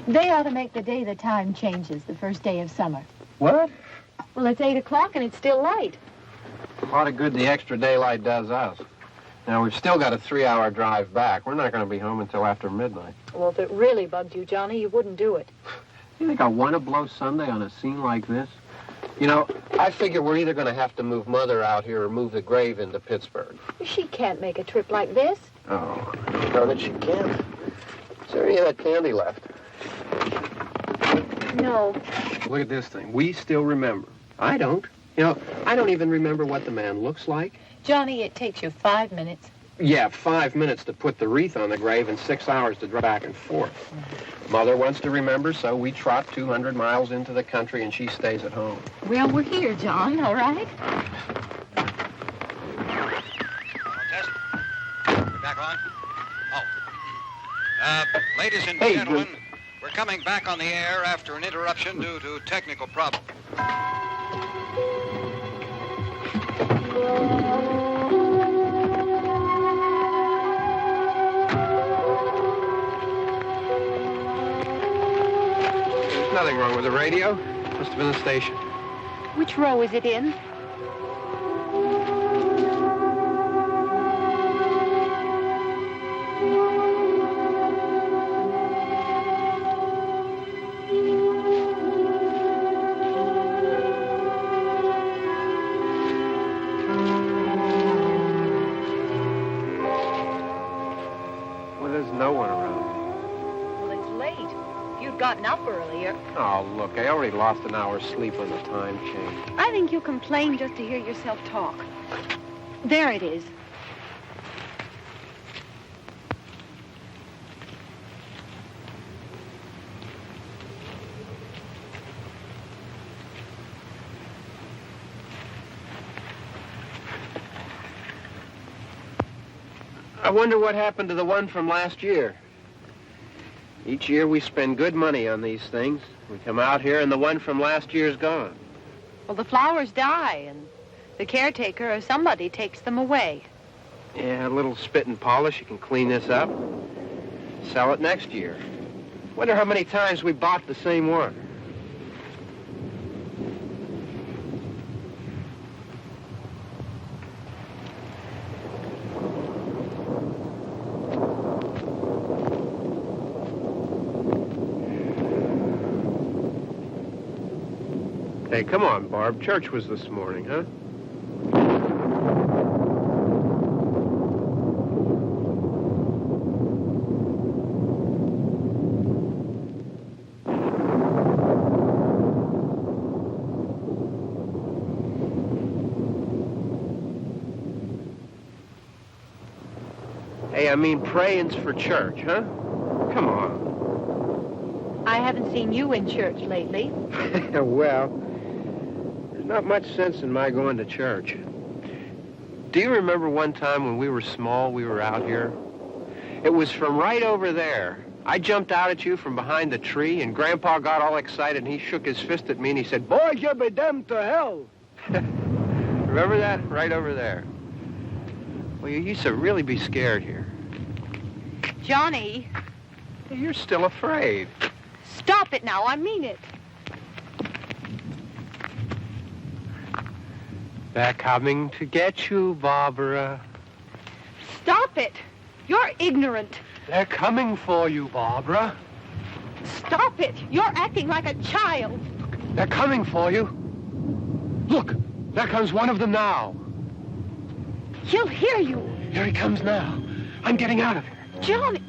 They ought to make the day the time changes, the first day of summer. What? Well, it's 8 o'clock and it's still light. A lot of good the extra daylight does us. Now, we've still got a 3-hour drive back. We're not going to be home until after midnight. Well, if it really bugged you, Johnny, you wouldn't do it. You think I want to blow Sunday on a scene like this? You know, I figure we're either going to have to move Mother out here or move the grave into Pittsburgh. She can't make a trip like this. Oh, I don't know that she can. Is there any of that candy left? No. Look at this thing. We still remember. I don't. You know, I don't even remember what the man looks like. Johnny, it takes you 5 minutes. Yeah, 5 minutes to put the wreath on the grave and 6 hours to drive back and forth. Mother wants to remember, so we trot 200 miles into the country and she stays at home. Well, we're here, John, all right? Test. We're back on? Oh. Ladies and gentlemen, we're coming back on the air after an interruption due to technical problems. There's nothing wrong with the radio. Must have been the station. Which row is it in? Gotten up earlier. Oh, look, I already lost an hour's sleep on the time change. I think you complain just to hear yourself talk. There it is. I wonder what happened to the one from last year. Each year we spend good money on these things. We come out here and the one from last year's gone. Well, the flowers die and the caretaker or somebody takes them away. Yeah, a little spit and polish. You can clean this up. Sell it next year. Wonder how many times we bought the same one. Hey, come on, Barb. Church was this morning, huh? Hey, I mean praying's for church, huh? Come on. I haven't seen you in church lately. Well... not much sense in my going to church. Do you remember one time when we were small, we were out here? It was from right over there. I jumped out at you from behind the tree, and Grandpa got all excited, and he shook his fist at me, and he said, "Boy, you be damned to hell." Remember that? Right over there. Well, you used to really be scared here. Johnny, You're still afraid. stop it now. I mean it. They're coming to get you, Barbara. Stop it. You're ignorant. They're coming for you, Barbara. Stop it. You're acting like a child. They're coming for you. Look, there comes one of them now. He'll hear you. Here he comes now. I'm getting out of here. Johnny.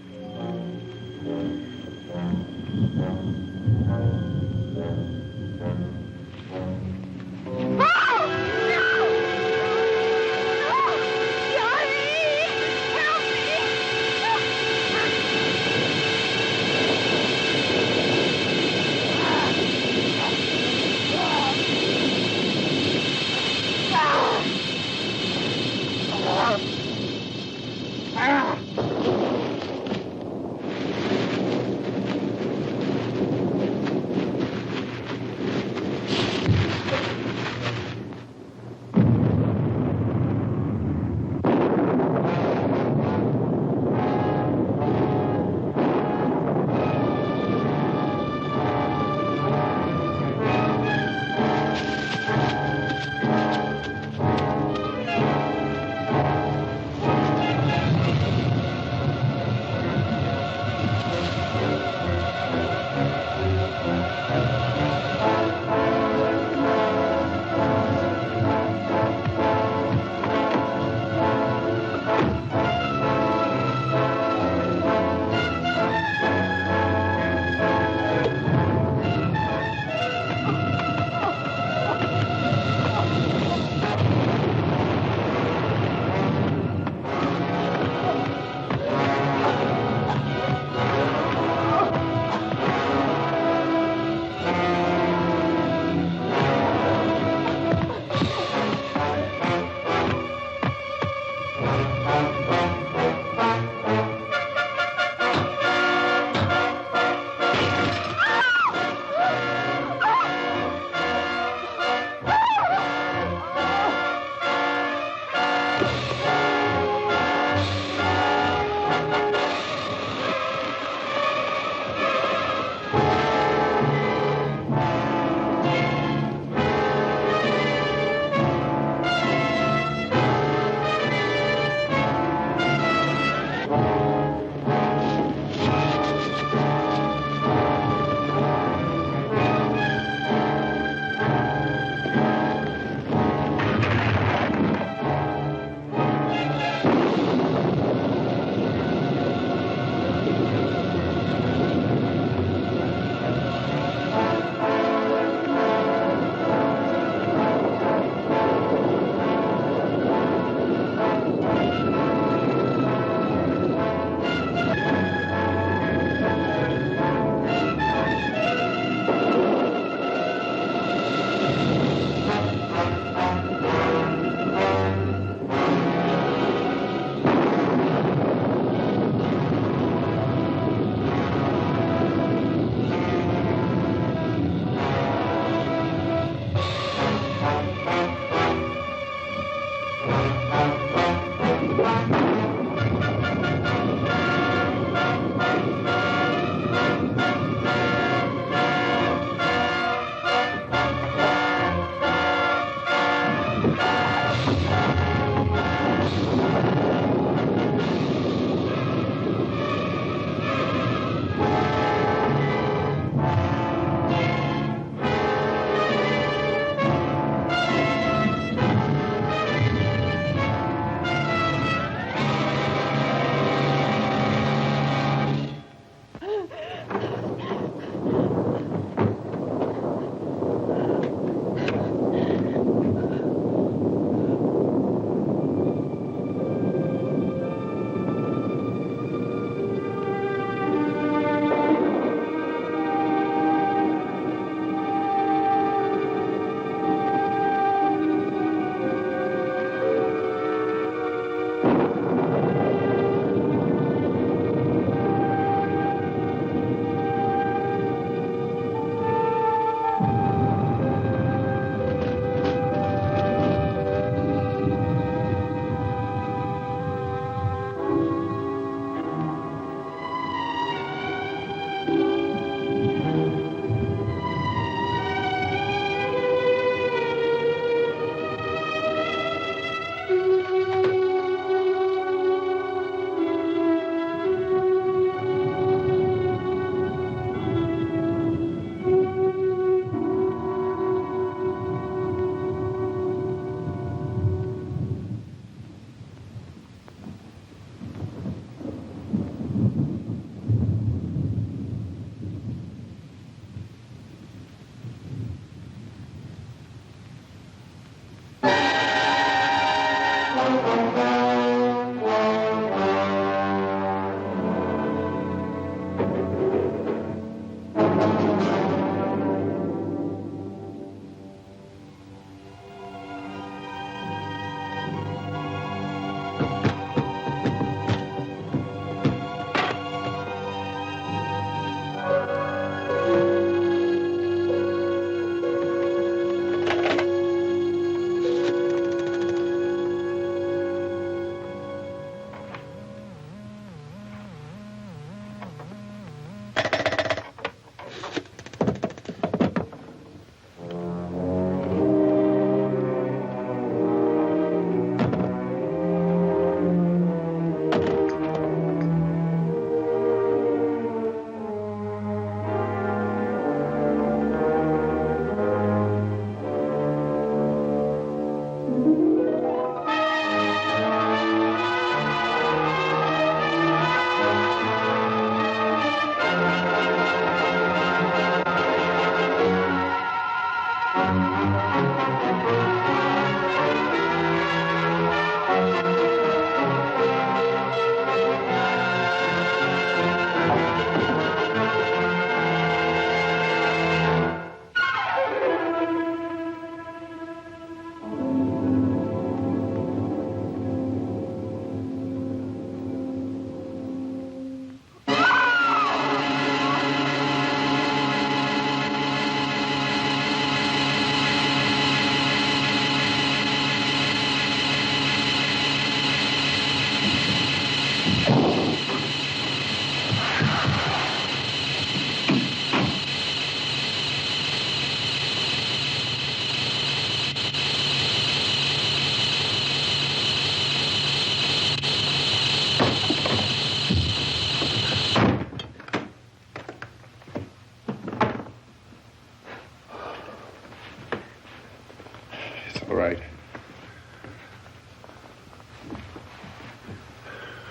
All right.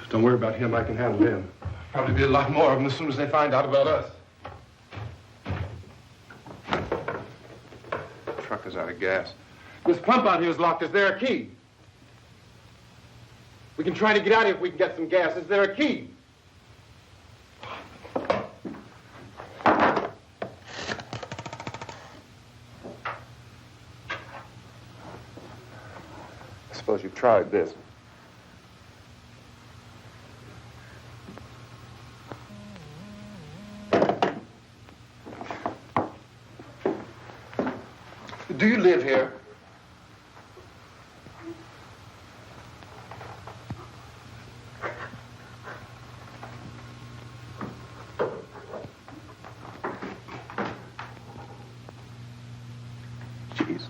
Don't worry about him. I can handle him. Probably be a lot more of them as soon as they find out about us. The truck is out of gas. This pump out here is locked. Is there a key? We can try to get out of here if we can get some gas. Is there a key? I suppose you've tried this. Do you live here? Jesus.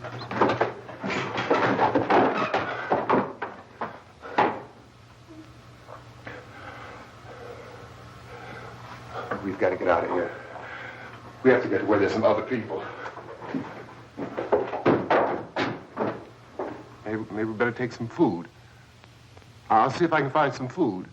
We've got to get out of here. We have to get to where there's some other people. Maybe we better take some food. I'll see if I can find some food.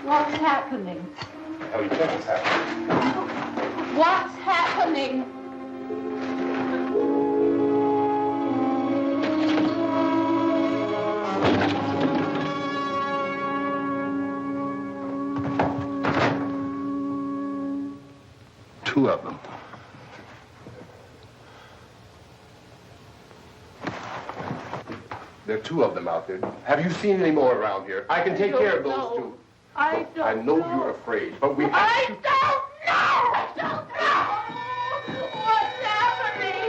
What's happening? How do you think it's happening? What's happening? Two of them. There are two of them out there. Have you seen any more around here? I can take care of those two. I Look, don't I know know. you're afraid, but we have I to... don't know! I don't know! What's happening?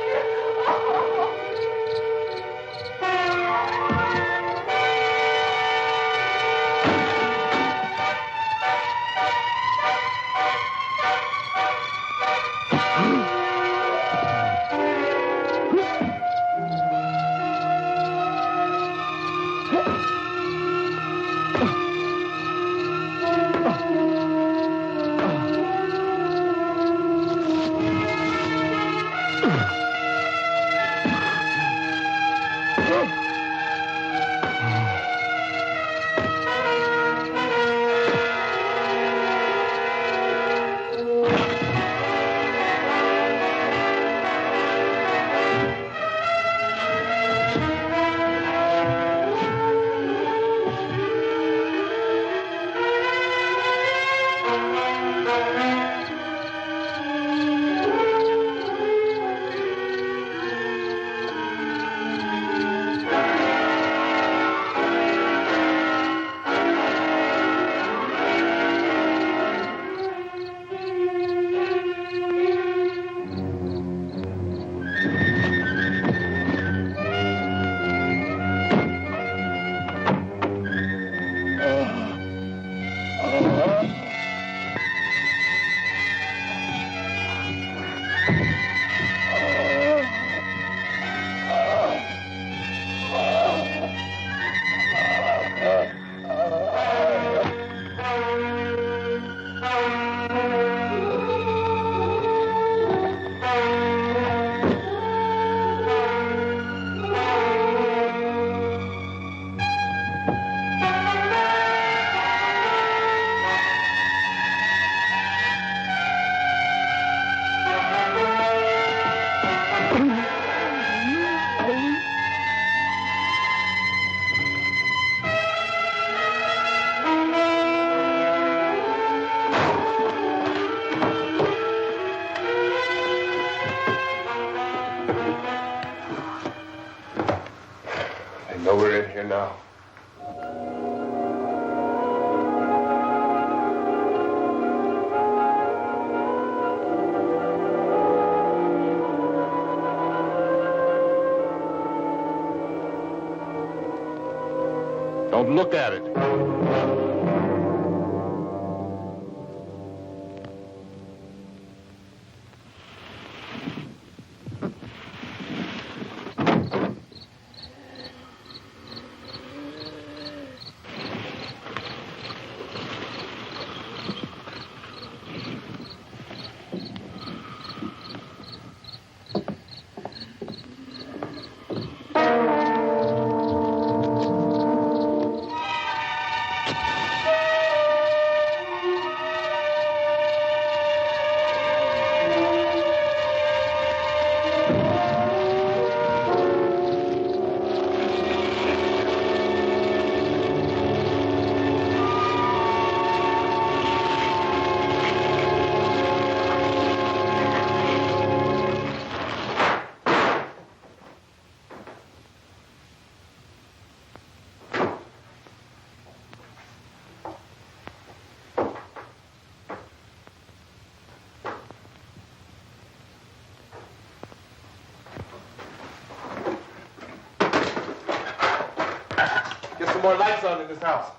know we're in here now. Don't look at it. Get some more lights on in this house.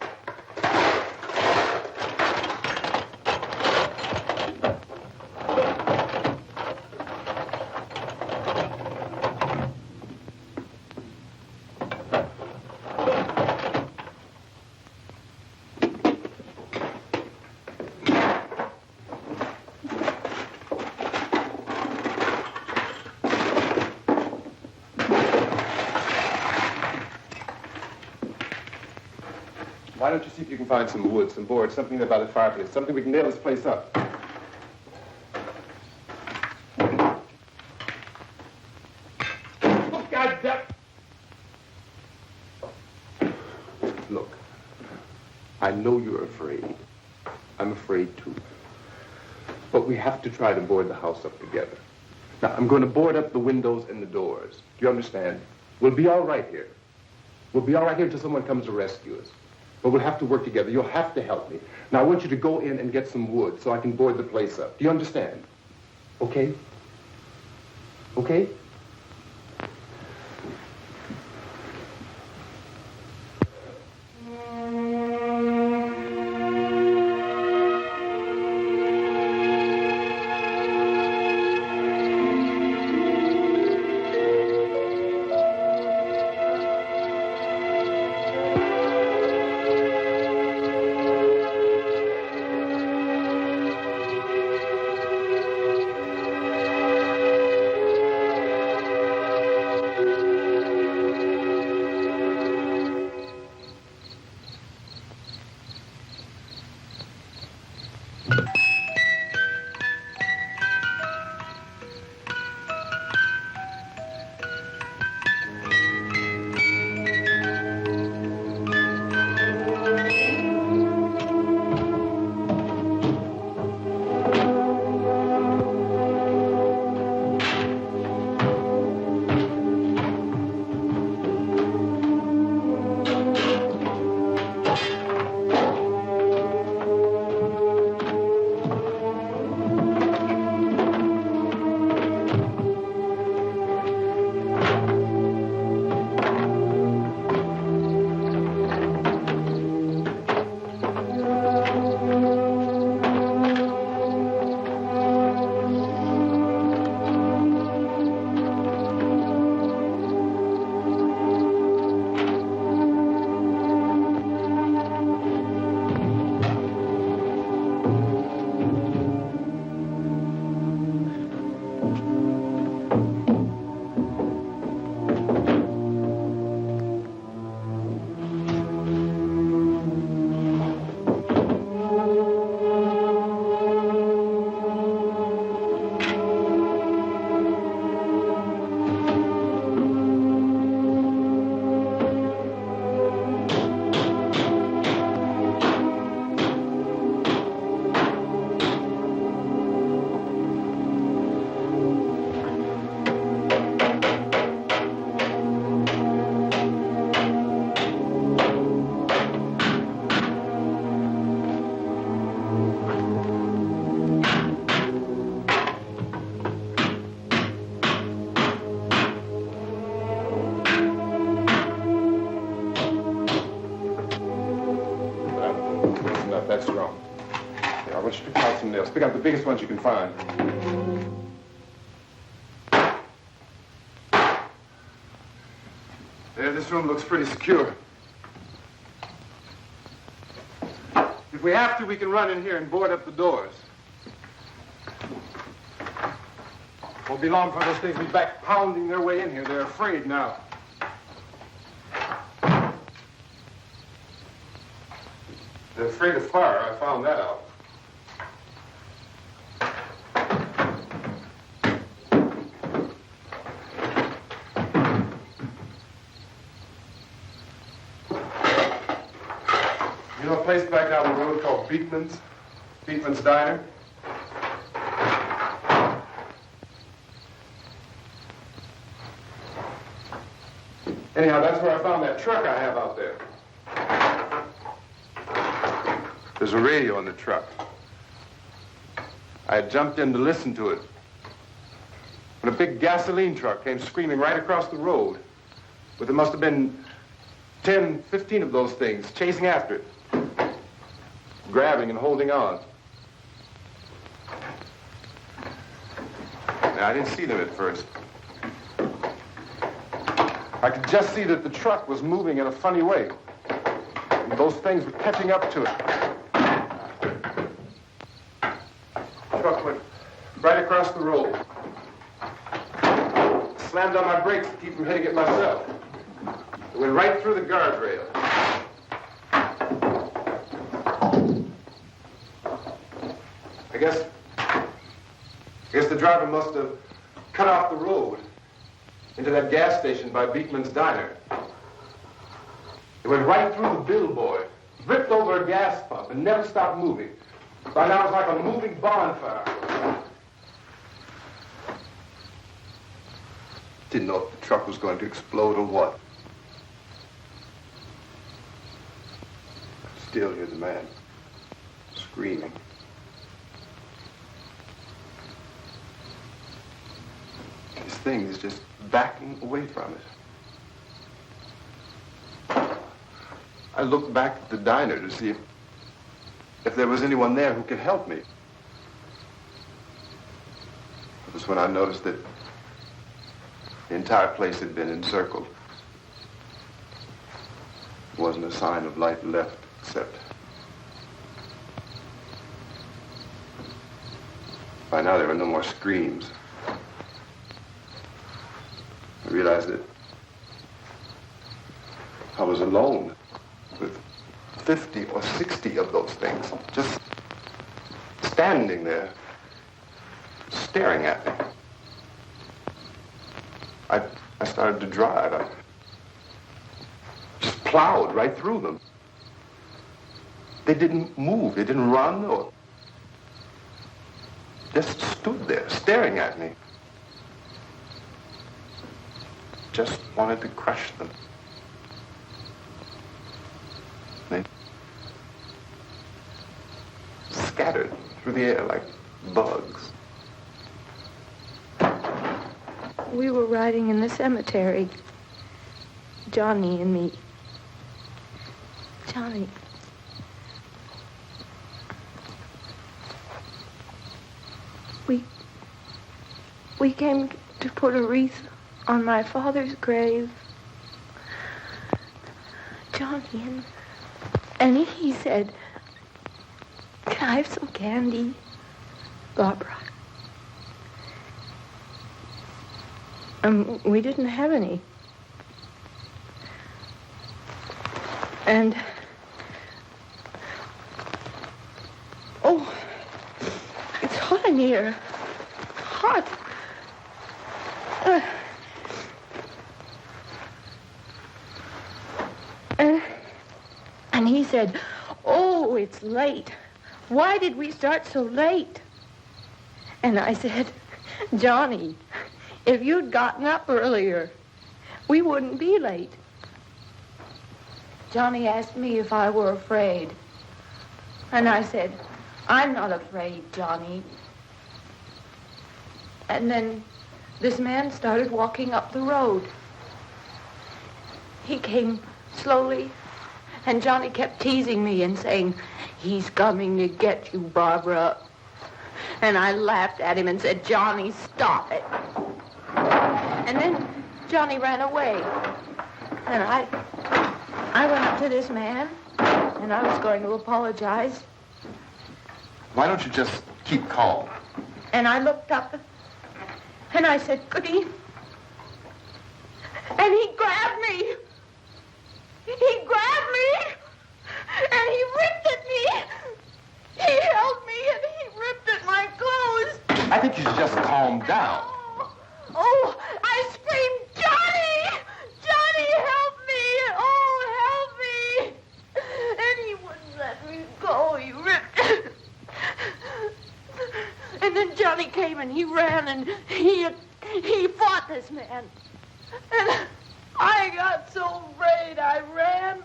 Why don't you see if you can find some wood, some board, something about the fireplace, something we can nail this place up. Oh, God damn. Look, I know you're afraid. I'm afraid too. But we have to try to board the house up together. Now, I'm going to board up the windows and the doors. Do you understand? We'll be all right here. We'll be all right here until someone comes to rescue us. But we'll have to work together. You'll have to help me. Now, I want you to go in and get some wood so I can board the place up. Do you understand? Okay? Okay? details. Pick out the biggest ones you can find. There, this room looks pretty secure. If we have to, we can run in here and board up the doors. Won't be long for those things to be back pounding their way in here. They're afraid now. They're afraid of fire. I found that out. You know a place back down the road called Beekman's Diner? Anyhow, that's where I found that truck I have out there. There's a radio on the truck. I had jumped in to listen to it when a big gasoline truck came screaming right across the road. But there must have been 10, 15 of those things chasing after it, grabbing and holding on. Now, I didn't see them at first. I could just see that the truck was moving in a funny way. And those things were catching up to it. The truck went right across the road. Slammed on my brakes to keep from hitting it myself. It went right through the guardrail. I guess the driver must have cut off the road into that gas station by Beekman's Diner. It went right through the billboard, ripped over a gas pump, and never stopped moving. By now, it's like a moving bonfire. Didn't know if the truck was going to explode or what. Still, here's a man screaming. This thing is just backing away from it. I looked back at the diner to see if there was anyone there who could help me. It was when I noticed that the entire place had been encircled. There wasn't a sign of life left except by now there were no more screams. I realized that I was alone with 50 or 60 of those things, just standing there, staring at me. I started to drive. I just plowed right through them. They didn't move. They didn't run or just stood there staring at me. Just wanted to crush them. They scattered through the air like bugs. We were riding in the cemetery, Johnny and me. Johnny. We came to put a wreath on my father's grave. Johnny, and he said, "Can I have some candy, Barbara?" We didn't have any. And, oh, it's hot in here. Hot. And he said, "Oh, it's late. Why did we start so late?" And I said, "Johnny, if you'd gotten up earlier, we wouldn't be late." Johnny asked me if I were afraid. And I said, "I'm not afraid, Johnny." And then this man started walking up the road. He came slowly, and Johnny kept teasing me and saying, "He's coming to get you, Barbara." And I laughed at him and said, Johnny, stop it. And then Johnny ran away. And I went up to this man, and I was going to apologize. Why don't you just keep calm? And I looked up, and I said, good evening. And he grabbed me. He grabbed me, and he ripped at me. He held me, and he ripped at my clothes. I think you should just calm down. Oh, I screamed, Johnny! Johnny, help me! Oh, help me! And he wouldn't let me go. He ripped. And then Johnny came and he ran and he fought this man. And I got so afraid. I ran.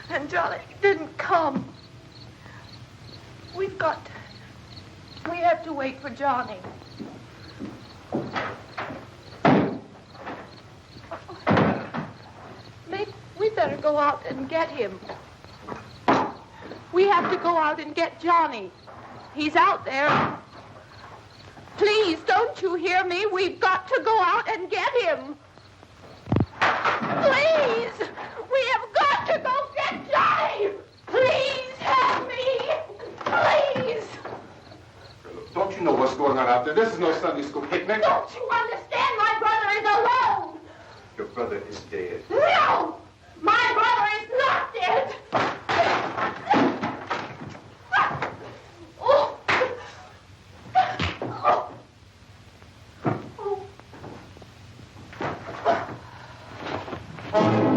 And Johnny didn't come. We have to wait for Johnny. We better go out and get him. We have to go out and get Johnny. He's out there. Please, don't you hear me? We've got to go out and get him. Please! We have got to go get Johnny! Please help me! Please! Don't you know what's going on out there? This is no Sunday school picnic. Don't you understand? My brother is alone! Your brother is dead. No! My brother is not dead! Oh. Oh.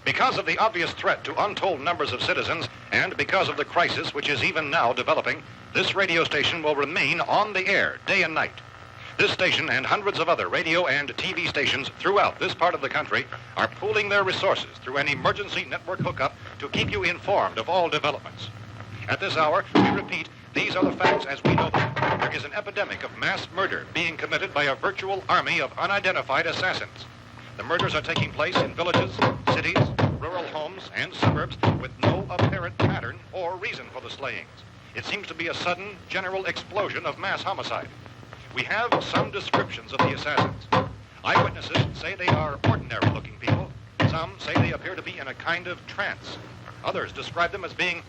Because of the obvious threat to untold numbers of citizens, and because of the crisis which is even now developing, this radio station will remain on the air day and night. This station and hundreds of other radio and TV stations throughout this part of the country are pooling their resources through an emergency network hookup to keep you informed of all developments. At this hour, we repeat, these are the facts as we know them. There is an epidemic of mass murder being committed by a virtual army of unidentified assassins. The murders are taking place in villages, cities, rural homes, and suburbs with no apparent pattern or reason for the slayings. It seems to be a sudden, general explosion of mass homicide. We have some descriptions of the assassins. Eyewitnesses say they are ordinary-looking people. Some say they appear to be in a kind of trance. Others describe them as being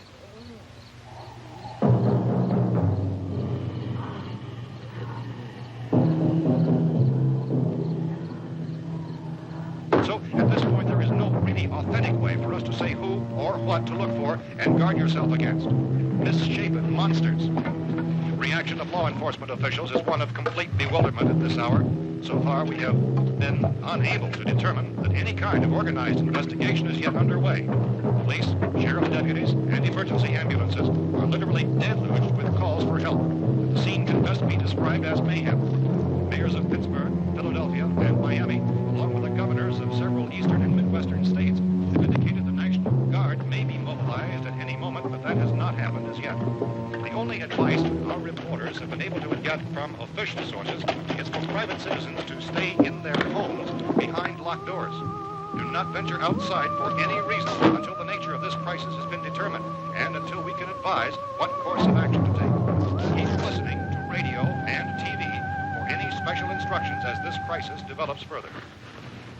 So, at this point, there is no really authentic way for us to say who or what to look for and guard yourself against. Misshapen monsters. Reaction of law enforcement officials is one of complete bewilderment at this hour. So far, we have been unable to determine that any kind of organized investigation is yet underway. Police, sheriff's deputies, and emergency ambulances are literally deluged with calls for help. The scene can best be described as mayhem. Mayors of Pittsburgh, Philadelphia, and Miami, along with the governors of several eastern and midwestern states, have indicated the National Guard may be mobilized at any moment, but that has not happened as yet. The only advice our reporters have been able to get from official sources is for private citizens to stay in their homes behind locked doors. Do not venture outside for any reason until the nature of this crisis has been determined and until we can advise what course of action to take. Keep listening to radio and TV for any special instructions as this crisis develops further.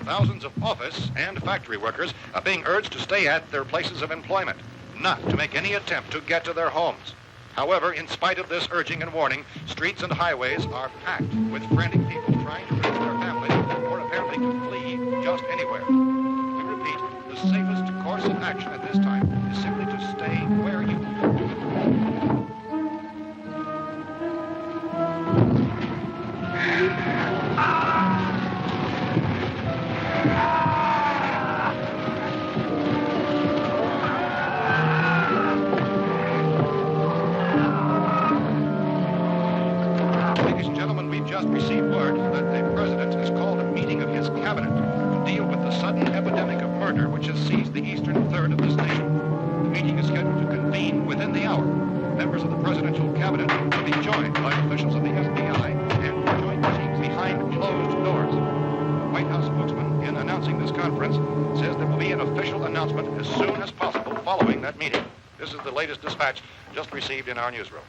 Thousands of office and factory workers are being urged to stay at their places of employment, not to make any attempt to get to their homes. However, in spite of this urging and warning, streets and highways are packed with frantic people trying to reach their families or apparently to flee just anywhere. We repeat, the safest course of action at this time is simply to stay where you are. murder which has seized the eastern third of this nation. The meeting is scheduled to convene within the hour. Members of the presidential cabinet will be joined by officials of the FBI and joint chiefs behind closed doors. The White House spokesman, in announcing this conference, says there will be an official announcement as soon as possible following that meeting. This is the latest dispatch just received in our newsroom.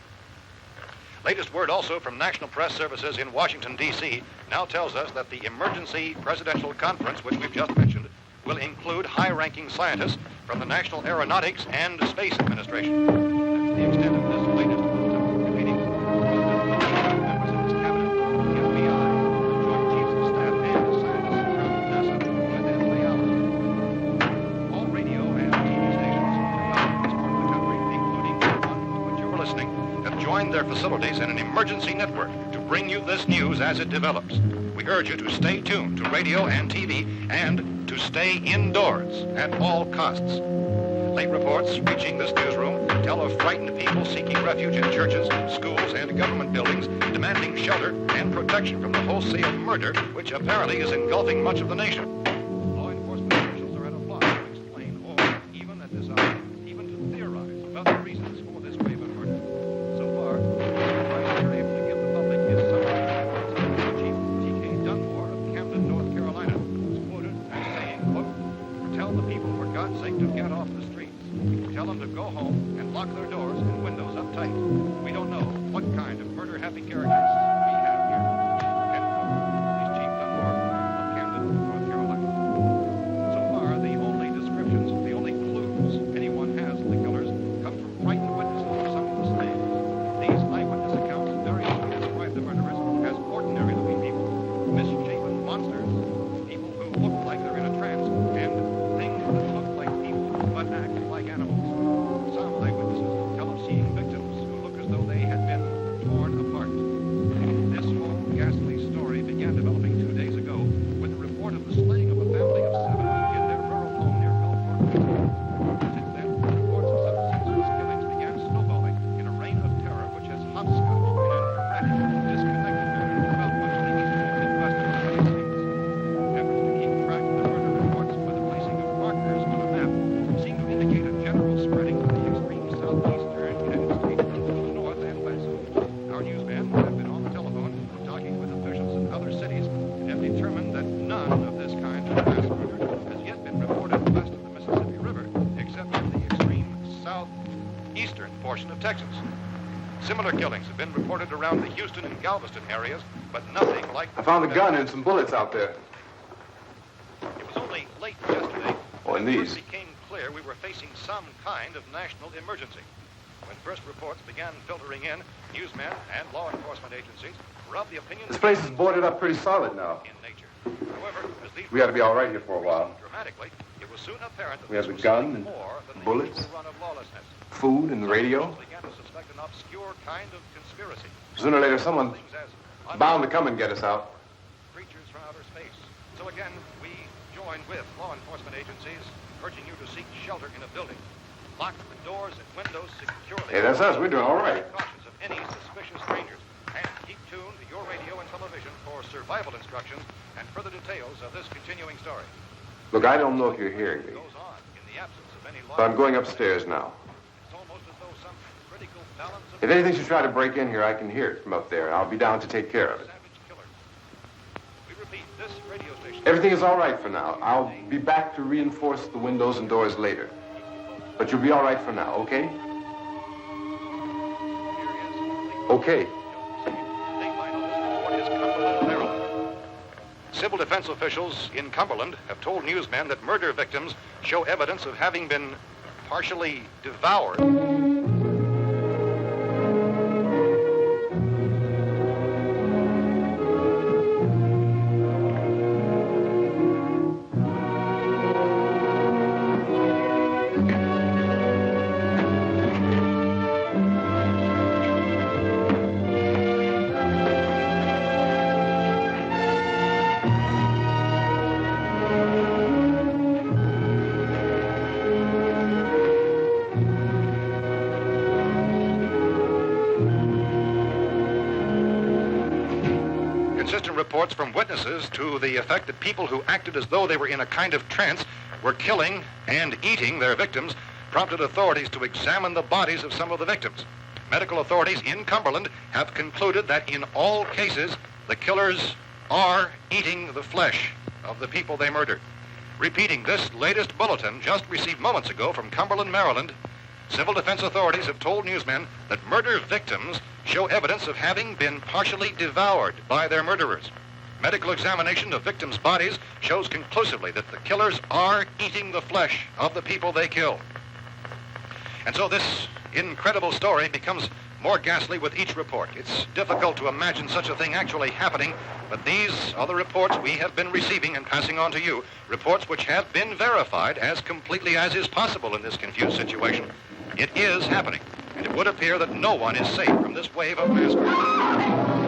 Latest word also from National Press Services in Washington, D.C. now tells us that the emergency presidential conference, which we've just mentioned, will include high-ranking scientists from the National Aeronautics and Space Administration. That's the extent of this latest bulletin containing members of this cabinet, the FBI, the Joint Chiefs of Staff, and scientists from NASA within the hour. All radio and TV stations throughout this part of the country, including the one to which you're listening, have joined their facilities in an emergency network to bring you this news as it develops. We urge you to stay tuned to radio and TV and to stay indoors at all costs. Late reports reaching this newsroom tell of frightened people seeking refuge in churches, schools, and government buildings, demanding shelter and protection from the wholesale murder which apparently is engulfing much of the nation. Law enforcement officials are at a loss to explain or, even at this hour, even to theorize about the reasons for this wave of murder. So far, the advice they're able to give the public is something Chief T.K. Dunmore of Camden, North Carolina, was quoted as saying, quote, "Tell the people, for God's sake, to get off the streets. Tell them to go home and lock their doors and windows up tight. We don't know what kind of murder-happy characters we have here." End quote. He's Chief Dunmore of Camden, North Carolina. So far, the only descriptions, the only clues anyone has of the killers come from frightened witnesses of some of the slaves. These eyewitness accounts variously describe the murderers as ordinary-looking people, misshapen monsters, people who look like they're in a trance, and things that look like people but act like animals. Some eyewitnesses tell of seeing victims who look as though they had been torn apart. This whole ghastly story began developing 2 days ago with the report of the slaying of a family of 7 in their rural home near Gulfport. Since then, reports of such senseless killings began snowballing in a reign of terror which has hopscotched in an erratic, disconnected manner throughout much of the eastern and midwestern United States. Efforts to keep track of the murder reports with the placing of markers on a map seem to indicate a general spreading of the extreme southeastern United States to the north and west. Our newsmen have been on the telephone talking with officials in other cities and have determined that none of this kind of mass murder has yet been reported west of the Mississippi River, except in the extreme southeastern portion of Texas. Similar killings have been reported around the Houston and Galveston areas, but nothing like... I found a gun and some bullets out there. It was only late yesterday Oh, and when it these. first became clear we were facing some kind of national emergency. When first reports began filtering in, newsmen and law enforcement agencies were of the opinion... This place is boarded up pretty solid now. ...in nature. However, as these We ought to be all right here for a while. dramatically, it was soon apparent that We have this the was gun something and more than bullets. the usual run of lawlessness. Food and the radio. Some began to suspect an obscure kind of conspiracy. Sooner or later, someone Things as bound to come and get us out. creatures from outer space. So again, we join with law enforcement agencies, urging you to seek shelter in a building. Lock the doors and windows securely. Hey, that's us. We're doing all right. Cautious of any suspicious strangers. And keep tuned to your radio and television for survival instructions and further details of this continuing story. Look, I don't know if you're hearing me, It goes on in the absence of any law. but I'm going upstairs now. It's almost as though some critical balance of If anything should try to break in here, I can hear it from up there, and I'll be down to take care of it. savage killer. We repeat, this radio station... Everything is all right for now. I'll be back to reinforce the windows and doors later. But you'll be all right for now, okay? Okay. Civil defense officials in Cumberland have told newsmen that murder victims show evidence of having been partially devoured. Consistent reports from witnesses to the effect that people who acted as though they were in a kind of trance were killing and eating their victims prompted authorities to examine the bodies of some of the victims. Medical authorities in Cumberland have concluded that in all cases, the killers are eating the flesh of the people they murdered. Repeating this latest bulletin just received moments ago from Cumberland, Maryland, civil defense authorities have told newsmen that murder victims show evidence of having been partially devoured by their murderers. Medical examination of victims' bodies shows conclusively that the killers are eating the flesh of the people they killed. And so this incredible story becomes more ghastly with each report. It's difficult to imagine such a thing actually happening, but these are the reports we have been receiving and passing on to you, reports which have been verified as completely as is possible in this confused situation. It is happening, and it would appear that no one is safe from this wave of mass murder.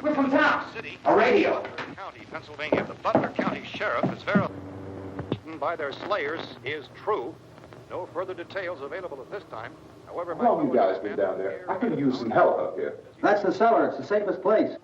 We're from town. A radio. County, Pennsylvania. The Butler County Sheriff is verified by their slayers is true. No further details available at this time. However, How long you guys been down there? I could use some help up here. That's the cellar. It's the safest place.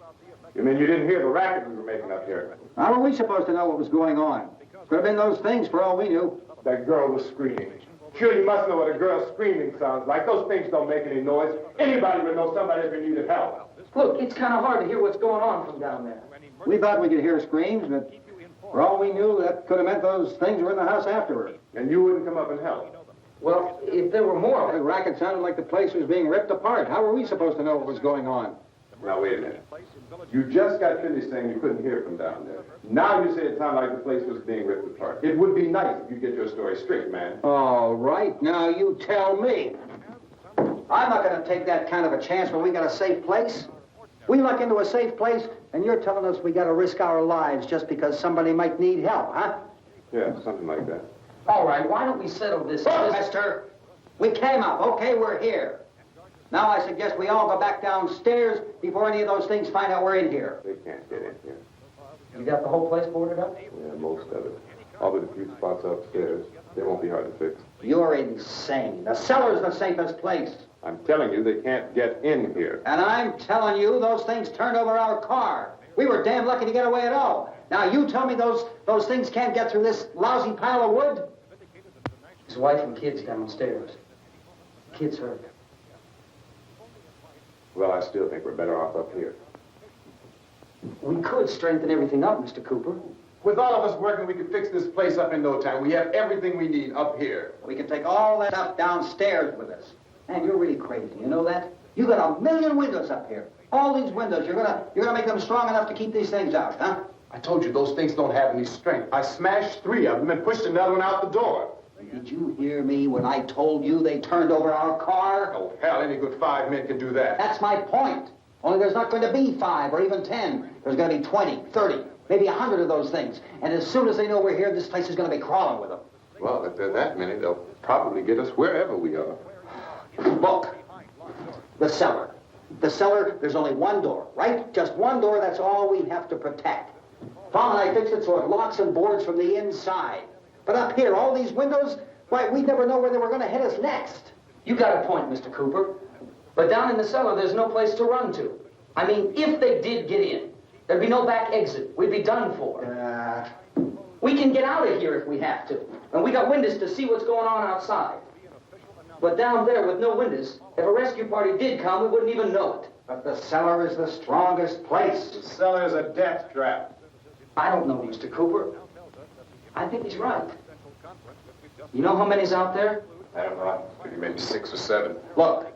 You mean you didn't hear the racket we were making up here? How were we supposed to know what was going on? Could have been those things for all we knew. That girl was screaming. Sure, you must know what a girl screaming sounds like. Those things don't make any noise. Anybody would know somebody ever needed help. Look, it's kind of hard to hear what's going on from down there. We thought we could hear screams, but for all we knew, that could have meant those things were in the house afterward. And you wouldn't come up and help? Well, if there were more... The racket sounded like the place was being ripped apart. How were we supposed to know what was going on? Now, wait a minute. You just got finished saying you couldn't hear from down there. Now you say it sounded like the place was being ripped apart. It would be nice if you get your story straight, man. All right, now you tell me. I'm not going to take that kind of a chance when we got a safe place. We luck into a safe place, and you're telling us we got to risk our lives just because somebody might need help, huh? Yeah, something like that. All right, why don't we settle this? Look, mister, we came up. Okay, we're here. Now I suggest we all go back downstairs before any of those things find out we're in here. They can't get in here. You got the whole place boarded up? Yeah, most of it. All but a few spots upstairs. They won't be hard to fix. You're insane. The cellar's the safest place. I'm telling you, they can't get in here. And I'm telling you, those things turned over our car. We were damn lucky to get away at all. Now you tell me those things can't get through this lousy pile of wood? His wife and kids downstairs. Kids hurt. Well, I still think we're better off up here. We could strengthen everything up, Mr. Cooper. With all of us working, we could fix this place up in no time. We have everything we need up here. We can take all that stuff downstairs with us. Man, you're really crazy. You know that? You got 1 million windows up here. All these windows, you're gonna make them strong enough to keep these things out, huh? I told you those things don't have any strength. I smashed 3 of them and pushed another one out the door. Did you hear me when I told you they turned over our car? Oh, hell, any good 5 men can do that. That's my point. Only there's not going to be 5 or even 10. There's going to be 20, 30, maybe 100 of those things. And as soon as they know we're here, this place is going to be crawling with them. Well, if there are that many, they'll probably get us wherever we are. Look, the cellar. The cellar, there's only one door, right? Just one door, that's all we have to protect. Tom and I fixed it so it locks and boards from the inside. But up here, all these windows, why, we'd never know where they were going to hit us next. You got a point, Mr. Cooper. But down in the cellar, there's no place to run to. I mean, if they did get in, there'd be no back exit. We'd be done for. We can get out of here if we have to. And we got windows to see what's going on outside. But down there with no windows, if a rescue party did come, we wouldn't even know it. But the cellar is the strongest place. The cellar is a death trap. I don't know, Mr. Cooper. I think he's right. You know how many's out there? I don't know. Maybe 6 or 7. Look,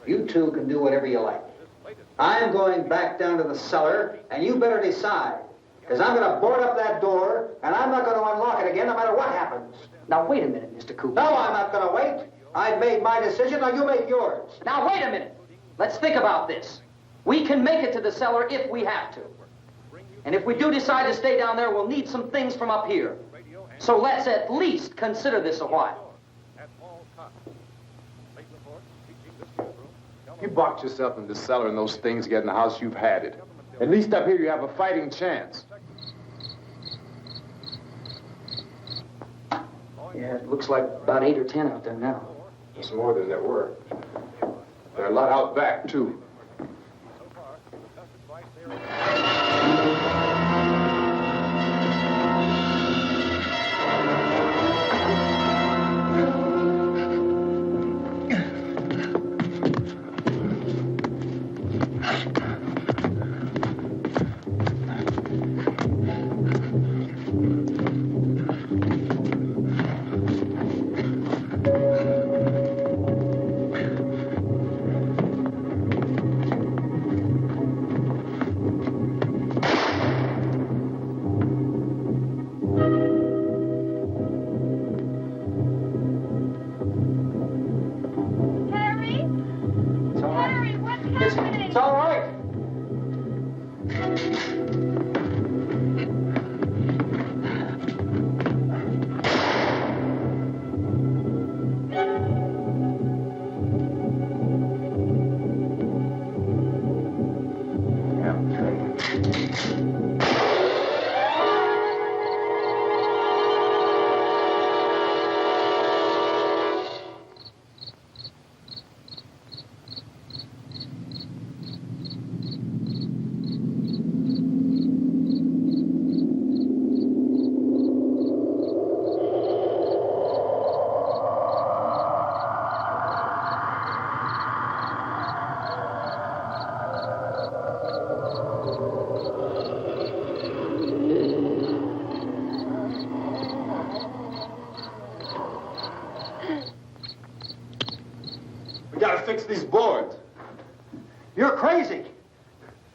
you two can do whatever you like. I'm going back down to the cellar, and you better decide. Because I'm going to board up that door, and I'm not going to unlock it again no matter what happens. Now, wait a minute, Mr. Cooper. No, I'm not going to wait. I've made my decision, now you make yours. Now, wait a minute. Let's think about this. We can make it to the cellar if we have to. And if we do decide to stay down there, we'll need some things from up here. So let's at least consider this a while. You box yourself in the cellar and those things get in the house, you've had it. At least up here you have a fighting chance. Yeah, it looks like about 8 or 10 out there now. It's more than there were. There are a lot out back, too. It's all right. We gotta fix these boards. You're crazy.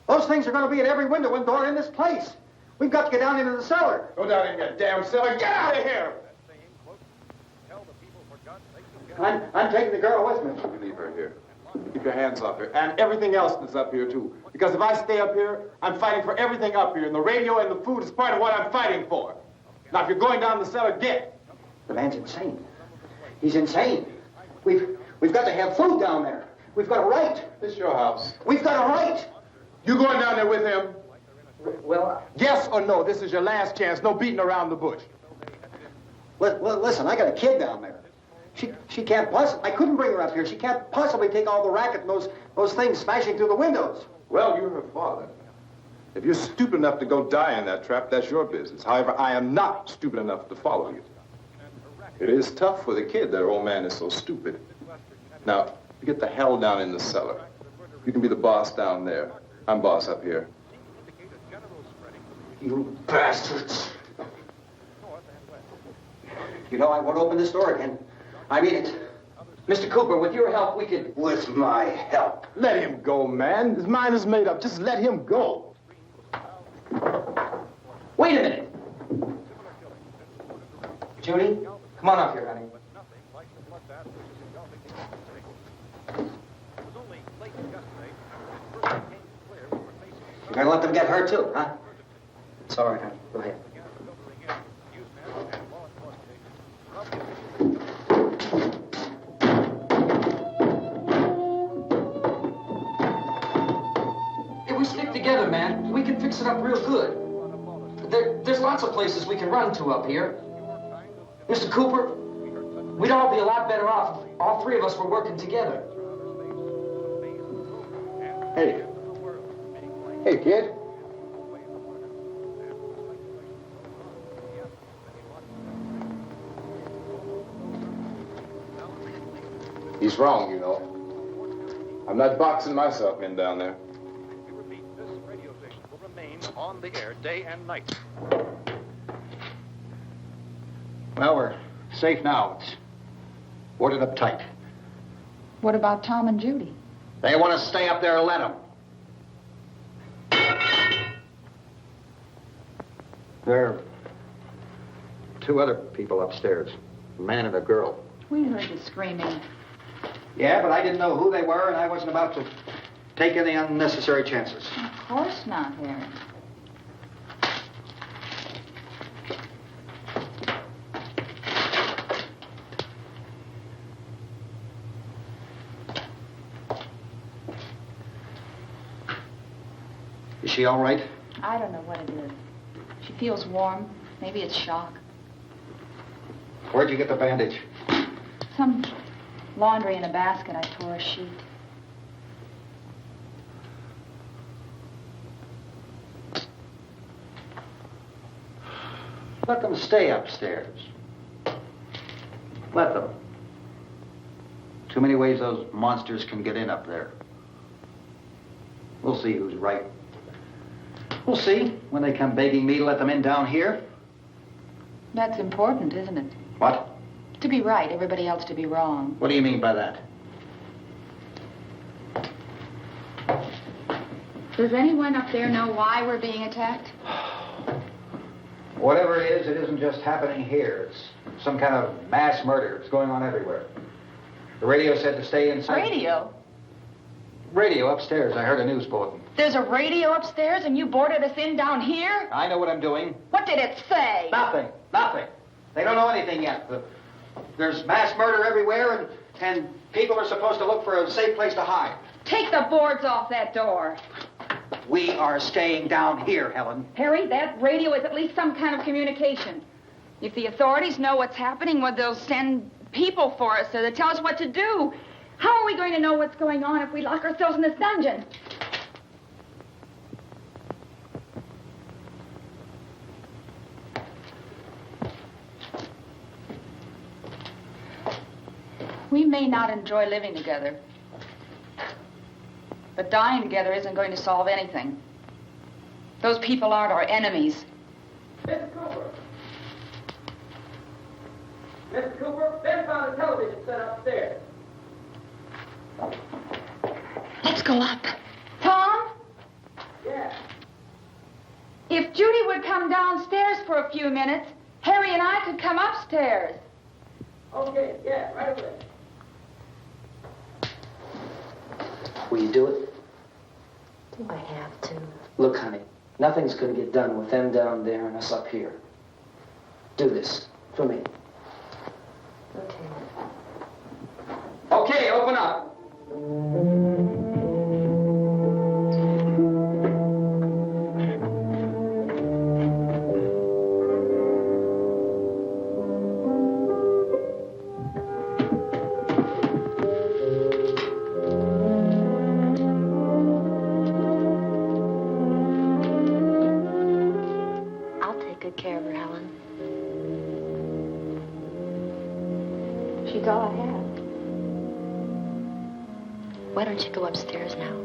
Those things are going to be at every window and door in this place. We've got to get down into the cellar. Go down in that damn cellar. Get out of here! I'm taking the girl with me. You leave her here. Keep your hands off her. And everything else that's up here, too. Because if I stay up here, I'm fighting for everything up here. And the radio and the food is part of what I'm fighting for. Now, if you're going down the cellar, get. The man's insane. He's insane. We've got to have food down there. We've got a right. This is your house. We've got a right. You going down there with him? Well, Yes or no? This is your last chance. No beating around the bush. listen, I got a kid down there. She can't possibly, I couldn't bring her up here. She can't possibly take all the racket and those things smashing through the windows. Well, you're her father. If you're stupid enough to go die in that trap, that's your business. However, I am not stupid enough to follow you. It is tough for the kid that her old man is so stupid. Now, you get the hell down in the cellar. You can be the boss down there. I'm boss up here. You bastards. You know, I won't open this door again. I mean it. Mr. Cooper, with your help, we could... With my help. Let him go, man. His mind is made up. Just let him go. Wait a minute. Judy, come on up here, honey. You're gonna let them get hurt too, huh? It's all right, honey. Go ahead. If we stick together, man, we can fix it up real good. There's lots of places we can run to up here. Mr. Cooper, we'd all be a lot better off if all three of us were working together. Hey. Hey, kid. He's wrong, you know. I'm not boxing myself in down there. We repeat, this radio station will remain on the air day and night. Well, we're safe now. It's boarded up tight. What about Tom and Judy? They want to stay up there, let them. There are two other people upstairs, a man and a girl. We heard you screaming. Yeah, but I didn't know who they were, and I wasn't about to take any unnecessary chances. Of course not, Harry. Is she all right? I don't know what it is. She feels warm. Maybe it's shock. Where'd you get the bandage? Some laundry in a basket. I tore a sheet. let them stay upstairs. Let them. Too many ways those monsters can get in up there. We'll see who's right. We'll see when they come begging me to let them in down here. That's important, isn't it? What? To be right, everybody else to be wrong. What do you mean by that? Does anyone up there know why we're being attacked? Whatever it is, it isn't just happening here. It's some kind of mass murder. It's going on everywhere. The radio said to stay inside. Radio? Radio upstairs. I heard a news bulletin. There's a radio upstairs and you boarded us in down here? I know what I'm doing. What did it say? Nothing. Nothing. They don't know anything yet. There's mass murder everywhere, and people are supposed to look for a safe place to hide. Take the boards off that door. We are staying down here, Helen. Harry, that radio is at least some kind of communication. If the authorities know what's happening, well, they'll send people for us to tell us what to do. How are we going to know what's going on if we lock ourselves in this dungeon? We may not enjoy living together, but dying together isn't going to solve anything. Those people aren't our enemies. Mr. Cooper! Mr. Cooper, Ben found a television set upstairs. Let's go up. Tom? Yeah. If Judy would come downstairs for a few minutes, Harry and I could come upstairs. Okay, yeah, right away. Will you do it? Do I have to? Look, honey, nothing's going to get done with them down there and us up here. Do this for me. Okay. Okay, open up. I'll take good care of her, Helen. She's all I have. Why don't you go upstairs now?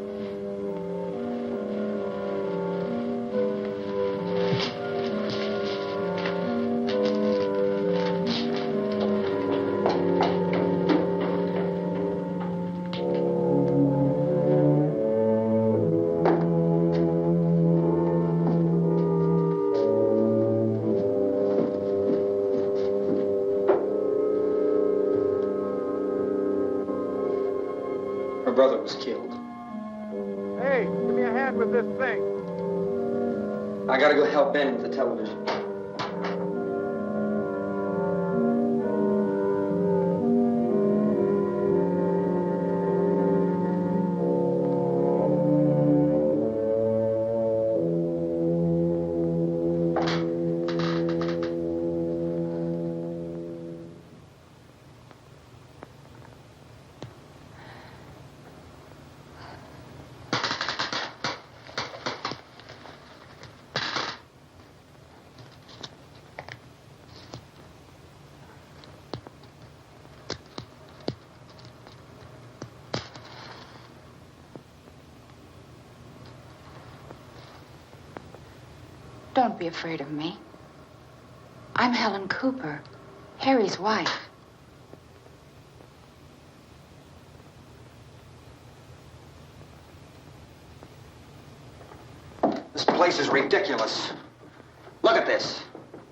Her brother was killed. Hey, give me a hand with this thing. I gotta go help Ben with the television. Don't be afraid of me. I'm Helen Cooper, Harry's wife. This place is ridiculous. Look at this.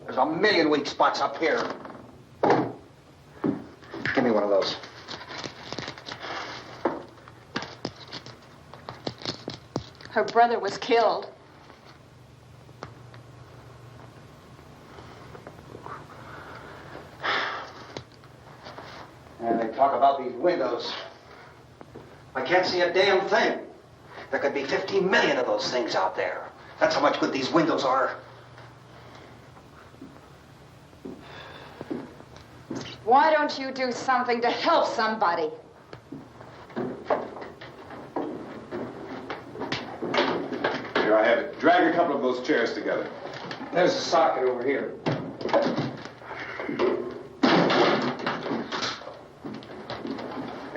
There's a million weak spots up here. Give me one of those. Her brother was killed. And they talk about these windows. I can't see a damn thing. There could be 15 million of those things out there. That's how much good these windows are. Why don't you do something to help somebody? Here, I have it. Drag a couple of those chairs together. There's a socket over here.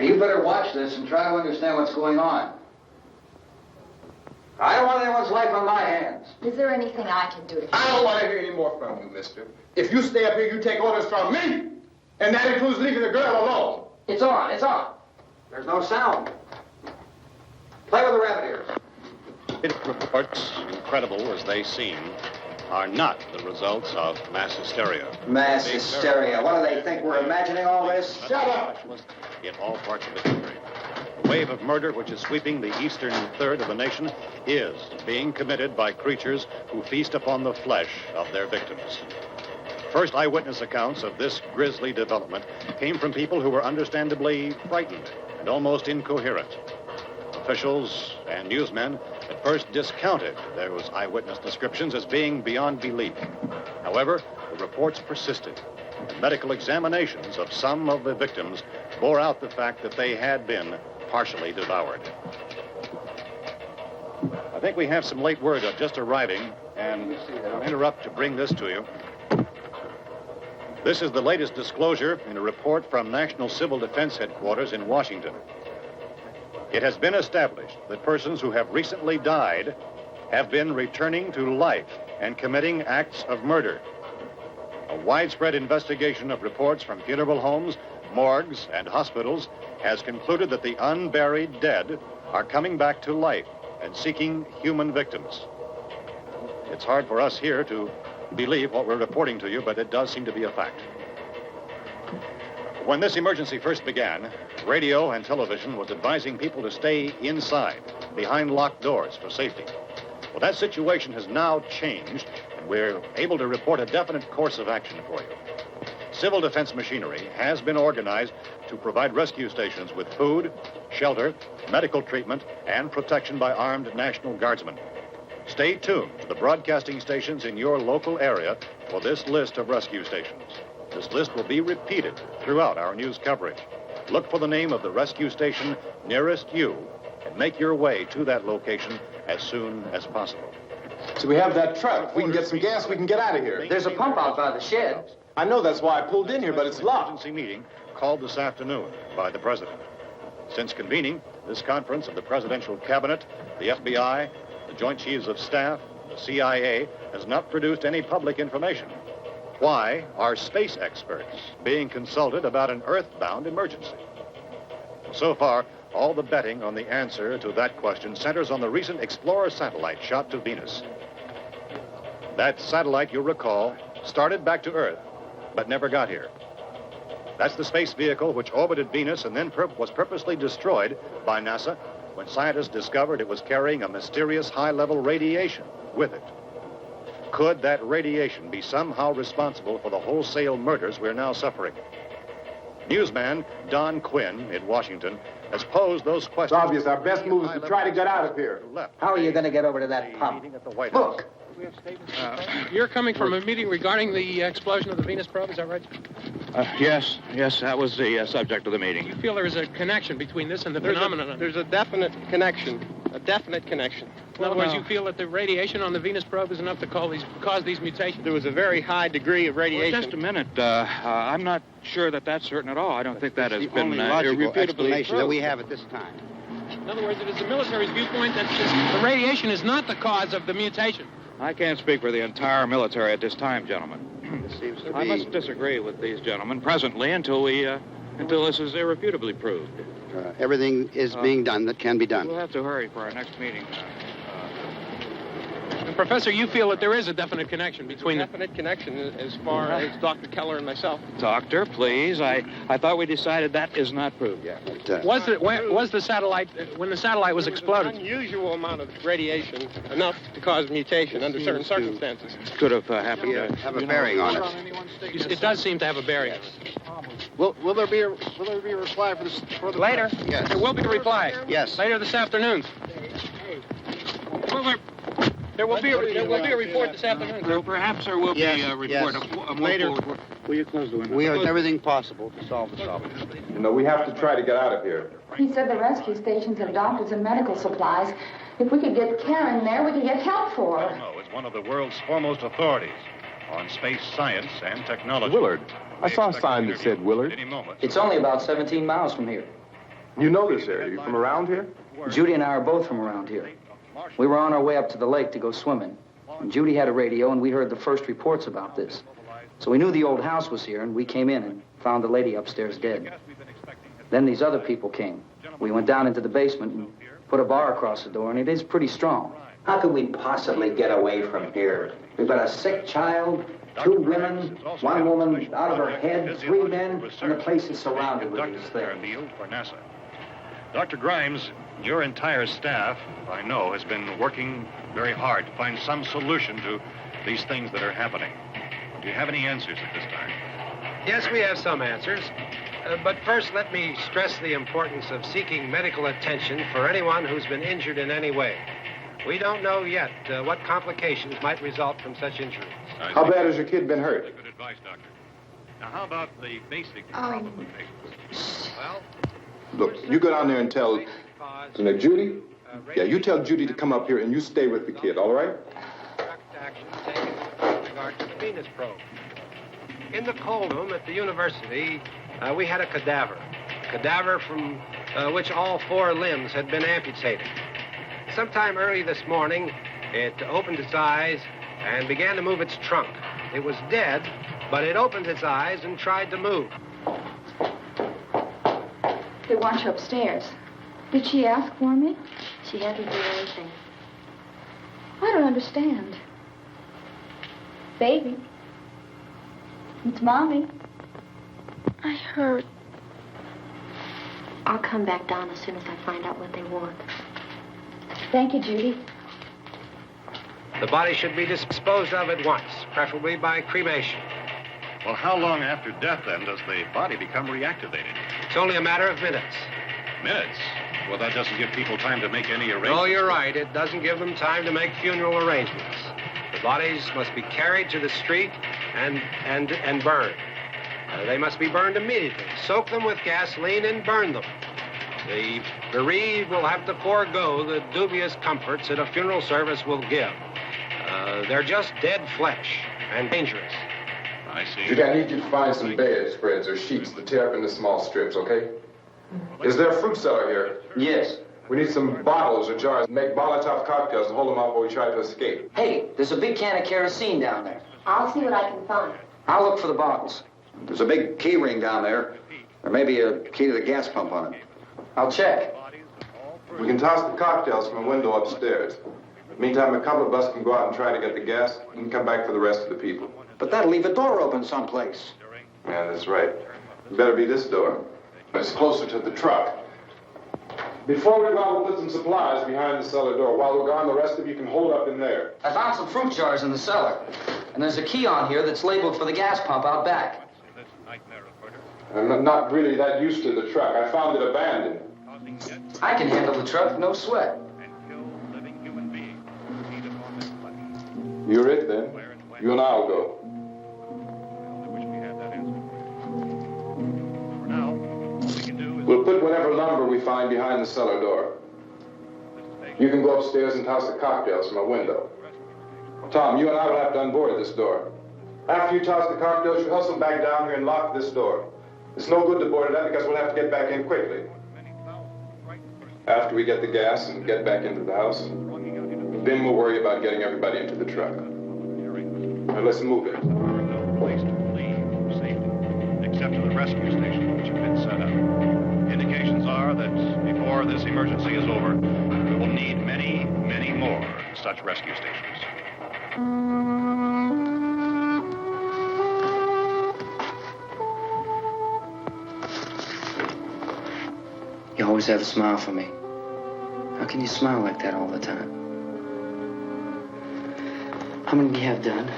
You better watch this and try to understand what's going on. I don't want anyone's life on my hands. Is there anything I can do to... I don't want to hear any more from you, mister. If you stay up here, you take orders from me. And that includes leaving the girl alone. It's on, it's on. There's no sound. Play with the rabbit ears. Reports, incredible as they seem, are not the results of mass hysteria. Mass hysteria. What do they think? We're imagining all this? Shut up! In all parts of the country. The wave of murder which is sweeping the eastern third of the nation is being committed by creatures who feast upon the flesh of their victims. First eyewitness accounts of this grisly development came from people who were understandably frightened and almost incoherent. Officials and newsmen at first discounted those eyewitness descriptions as being beyond belief. However, the reports persisted. And medical examinations of some of the victims bore out the fact that they had been partially devoured. I think we have some late word just arriving, and I'll interrupt to bring this to you. This is the latest disclosure in a report from National Civil Defense Headquarters in Washington. It has been established that persons who have recently died have been returning to life and committing acts of murder. A widespread investigation of reports from funeral homes, morgues, and hospitals has concluded that the unburied dead are coming back to life and seeking human victims. It's hard for us here to believe what we're reporting to you, but it does seem to be a fact. When this emergency first began, radio and television was advising people to stay inside, behind locked doors for safety. Well, that situation has now changed, and we're able to report a definite course of action for you. Civil defense machinery has been organized to provide rescue stations with food, shelter, medical treatment, and protection by armed National Guardsmen. Stay tuned to the broadcasting stations in your local area for this list of rescue stations. This list will be repeated throughout our news coverage. Look for the name of the rescue station nearest you and make your way to that location as soon as possible. So we have that truck. If we can get some gas, we can get out of here. There's a pump out by the shed. I know, that's why I pulled in here, but it's locked. Emergency meeting called this afternoon by the president. Since convening this conference of the presidential cabinet, the FBI, the Joint Chiefs of Staff, the CIA has not produced any public information. Why are space experts being consulted about an earthbound emergency? So far, all the betting on the answer to that question centers on the recent Explorer satellite shot to Venus. That satellite, you'll recall, started back to Earth, but never got here. That's the space vehicle which orbited Venus and then was purposely destroyed by NASA when scientists discovered it was carrying a mysterious high-level radiation with it. Could that radiation be somehow responsible for the wholesale murders we're now suffering? Newsman Don Quinn in Washington has posed those questions. It's obvious our best move is to try to get out of here. How are you going to get over to that pump? Look. You're coming from a meeting regarding the explosion of the Venus probe, is that right? Yes, that was the subject of the meeting. You feel there is a connection between this and the phenomenon? There's a definite connection. In other words, you feel that the radiation on the Venus probe is enough to cause these mutations? There was a very high degree of radiation. Well, just a minute. I'm not sure that that's certain at all. I don't think that has been logical explanation that we proved. have at this time. In other words, it is the military's viewpoint that the radiation is not the cause of the mutation. I can't speak for the entire military at this time, gentlemen. This seems to I be... must disagree with these gentlemen presently until this is irrefutably proved. everything is being done that can be done. We'll have to hurry for our next meeting. And Professor, you feel that there is a definite connection between Definite connection as far as Dr. Keller and myself. Doctor, please. I thought we decided that is not proved yet. Was the satellite, when the satellite was exploded? An unusual amount of radiation, enough to cause mutation under certain circumstances. Could have happened. Have a bearing on it. It does seem to have a bearing. Will there be a reply for the Later? Yes. There will be a reply. Yes. Later this afternoon. There will be a report this afternoon. Well, perhaps there will be a report. Yes. Later. Will you close the window? We are everything possible to solve the problem. You know, we have to try to get out of here. He said the rescue stations have doctors and medical supplies. If we could get care in there, we could get help for her. No, it's one of the world's foremost authorities. on space science and technology. Willard. I saw a sign that said Willard. Any moment. It's only about 17 miles from here. You know this area. You from around here? Judy and I are both from around here. We were on our way up to the lake to go swimming. And Judy had a radio, and we heard the first reports about this. So we knew the old house was here, and we came in and found the lady upstairs dead. Then these other people came. We went down into the basement and put a bar across the door, and it is pretty strong. How could we possibly get away from here? We've got a sick child, 2 women, 1 woman out of her head, 3 men, and the place is surrounded with these things. For NASA. Dr. Grimes, your entire staff, I know, has been working very hard to find some solution to these things that are happening. Do you have any answers at this time? Yes, we have some answers. But first, let me stress the importance of seeking medical attention for anyone who's been injured in any way. We don't know yet what complications might result from such injuries. How bad has your kid been hurt? Good advice, Doctor. Now, how about the basic problem with patients? Well, Look, you go down there and tell... Judy? Yeah, you tell Judy to come up here and you stay with the kid, all right? Action taken with regard to the Venus probe. In the cold room at the university, we had a cadaver from which all 4 limbs had been amputated. Sometime early this morning, it opened its eyes and began to move its trunk. It was dead, but it opened its eyes and tried to move. They want you upstairs. Did she ask for me? She hasn't done anything. I don't understand. Baby. It's Mommy. I heard. I'll come back down as soon as I find out what they want. Thank you, Judy. The body should be disposed of at once, preferably by cremation. well, how long after death, then, does the body become reactivated? It's only a matter of minutes. Minutes? Well, that doesn't give people time to make any arrangements. No, you're right. It doesn't give them time to make funeral arrangements. The bodies must be carried to the street and burned. They must be burned immediately. Soak them with gasoline and burn them. The bereaved will have to forego the dubious comforts that a funeral service will give. They're just dead flesh and dangerous. I see. Judy, I need you to find some bedspreads or sheets to tear up into small strips, okay? Is there a fruit cellar here? Yes. We need some bottles or jars to make Molotov cocktails and hold them up while we try to escape. Hey, there's a big can of kerosene down there. I'll see what I can find. I'll look for the bottles. There's a big key ring down there. There may be a key to the gas pump on it. I'll check. We can toss the cocktails from a window upstairs. Meantime, a couple of us can go out and try to get the gas and come back for the rest of the people. But that'll leave a door open someplace. Yeah, that's right. It better be this door. It's closer to the truck. Before we go out, we'll put some supplies behind the cellar door. While we're gone, the rest of you can hold up in there. I found some fruit jars in the cellar. And there's a key on here that's labeled for the gas pump out back. I'm not really that used to the truck. I found it abandoned. I can handle the truck, no sweat. You're it, then. You and I'll go. We'll put whatever lumber we find behind the cellar door. You can go upstairs and toss the cocktails from a window. Tom, you and I will have to unboard this door. After you toss the cocktails, you hustle back down here and lock this door. It's no good to board it up because we'll have to get back in quickly. After we get the gas and get back into the house, then we'll worry about getting everybody into the truck. Now let's move it. No place to leave safely, except to the rescue station which have been set up. Indications are that before this emergency is over, we will need many, many more such rescue stations. You always have a smile for me. How can you smile like that all the time? How many do you have done?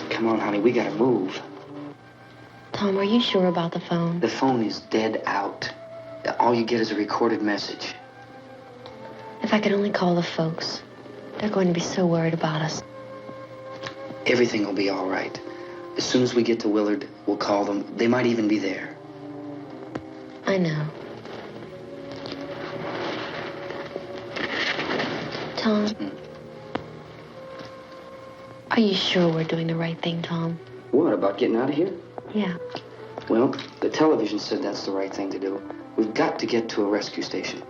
Come on, honey, we gotta move. Tom, are you sure about the phone? The phone is dead out. All you get is a recorded message. If I could only call the folks. They're going to be so worried about us. Everything will be all right. As soon as we get to Willard, we'll call them. They might even be there. I know. Tom, Are you sure we're doing the right thing, Tom? What, about getting out of here? Yeah. Well, the television said that's the right thing to do. We've got to get to a rescue station.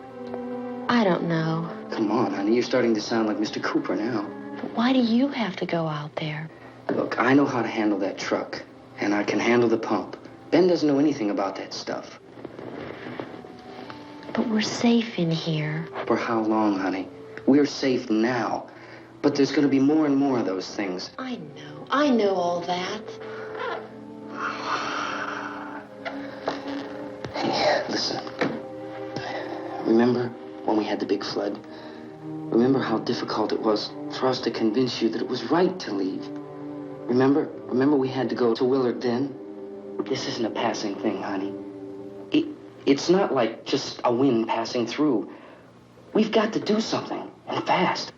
I don't know. Come on, honey. You're starting to sound like Mr. Cooper now. But why do you have to go out there? Look, I know how to handle that truck, and I can handle the pump. Ben doesn't know anything about that stuff. But we're safe in here. For how long, honey? We're safe now. But there's going to be more and more of those things. I know all that. Hey, listen. Remember when we had the big flood? Remember how difficult it was for us to convince you that it was right to leave? Remember we had to go to Willard then? This isn't a passing thing, honey. It's not like just a wind passing through. We've got to do something, and fast.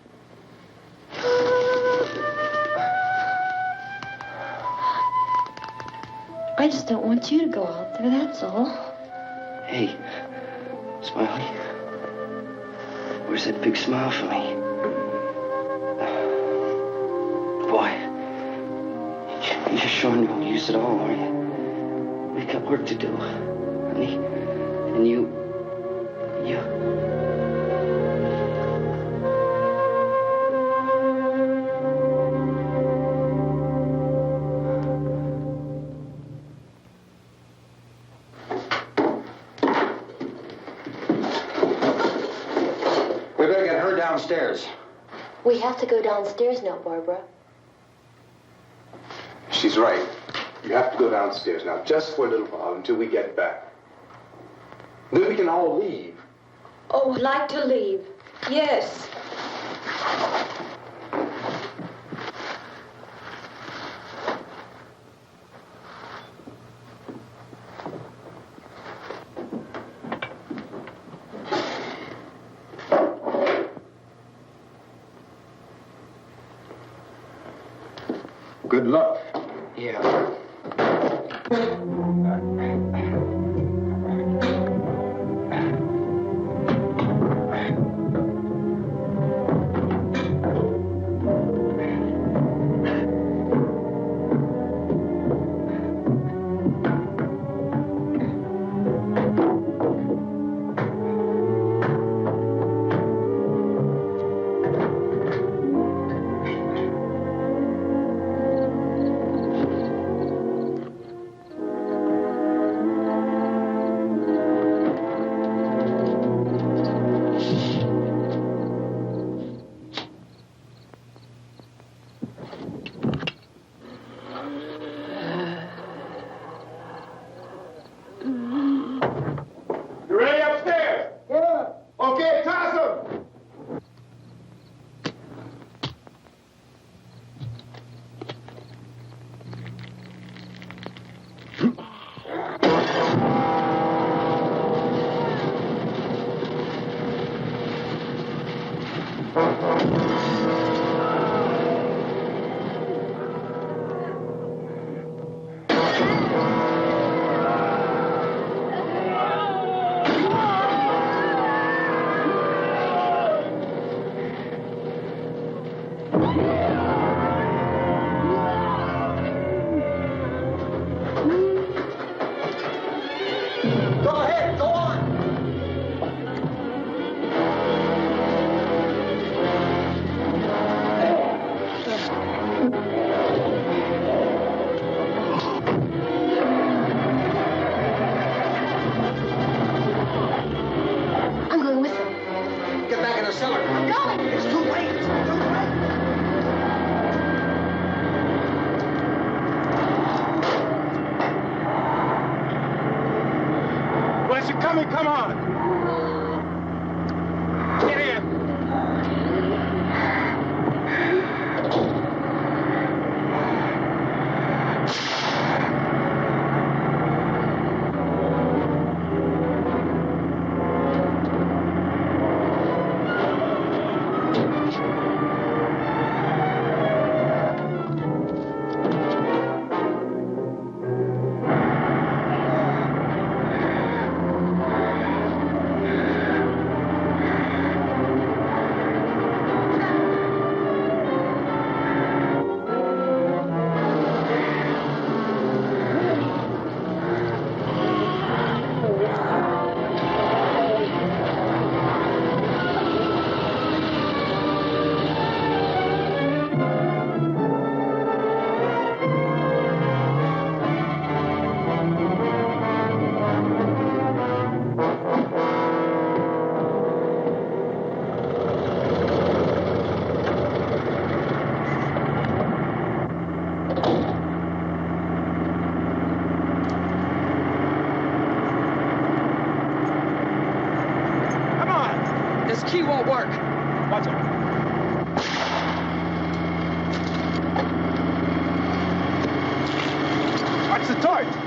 I just don't want you to go out there, that's all. Hey, Smiley. Where's that big smile for me? Boy, you're sure no use at all, are you? We've got work to do, honey. And you... We better get her downstairs. We have to go downstairs now, Barbara. She's right. You have to go downstairs now, just for a little while, until we get back. Then we can all leave. Oh, I'd like to leave. Yes. Good luck. Yeah. Come on. Get in. This key won't work. Watch it. Watch the torch.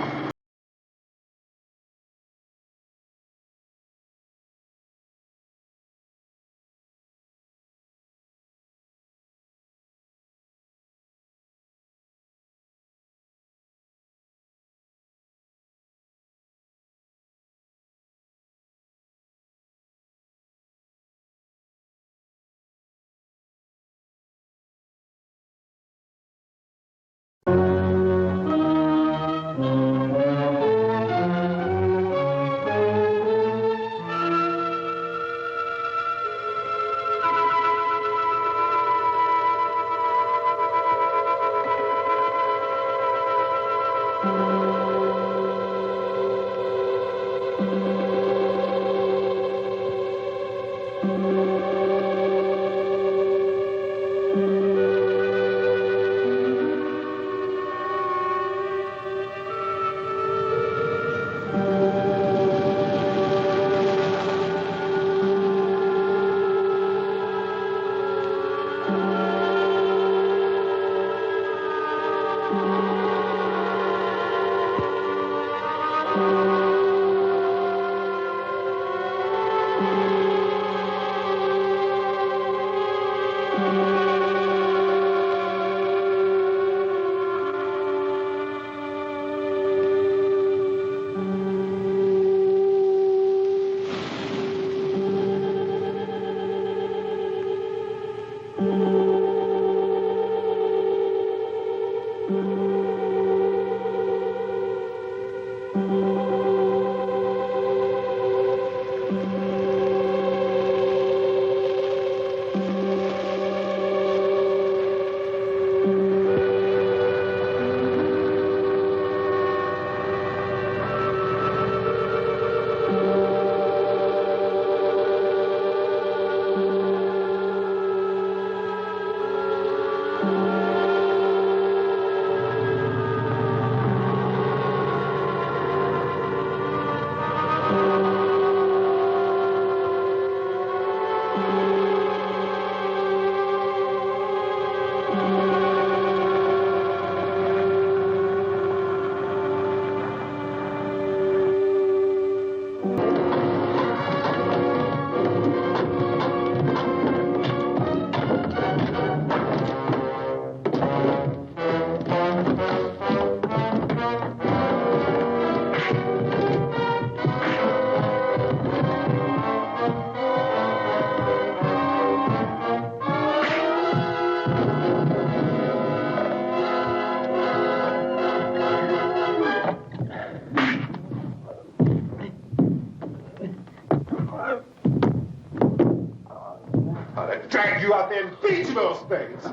Drag you out there and beat you those things.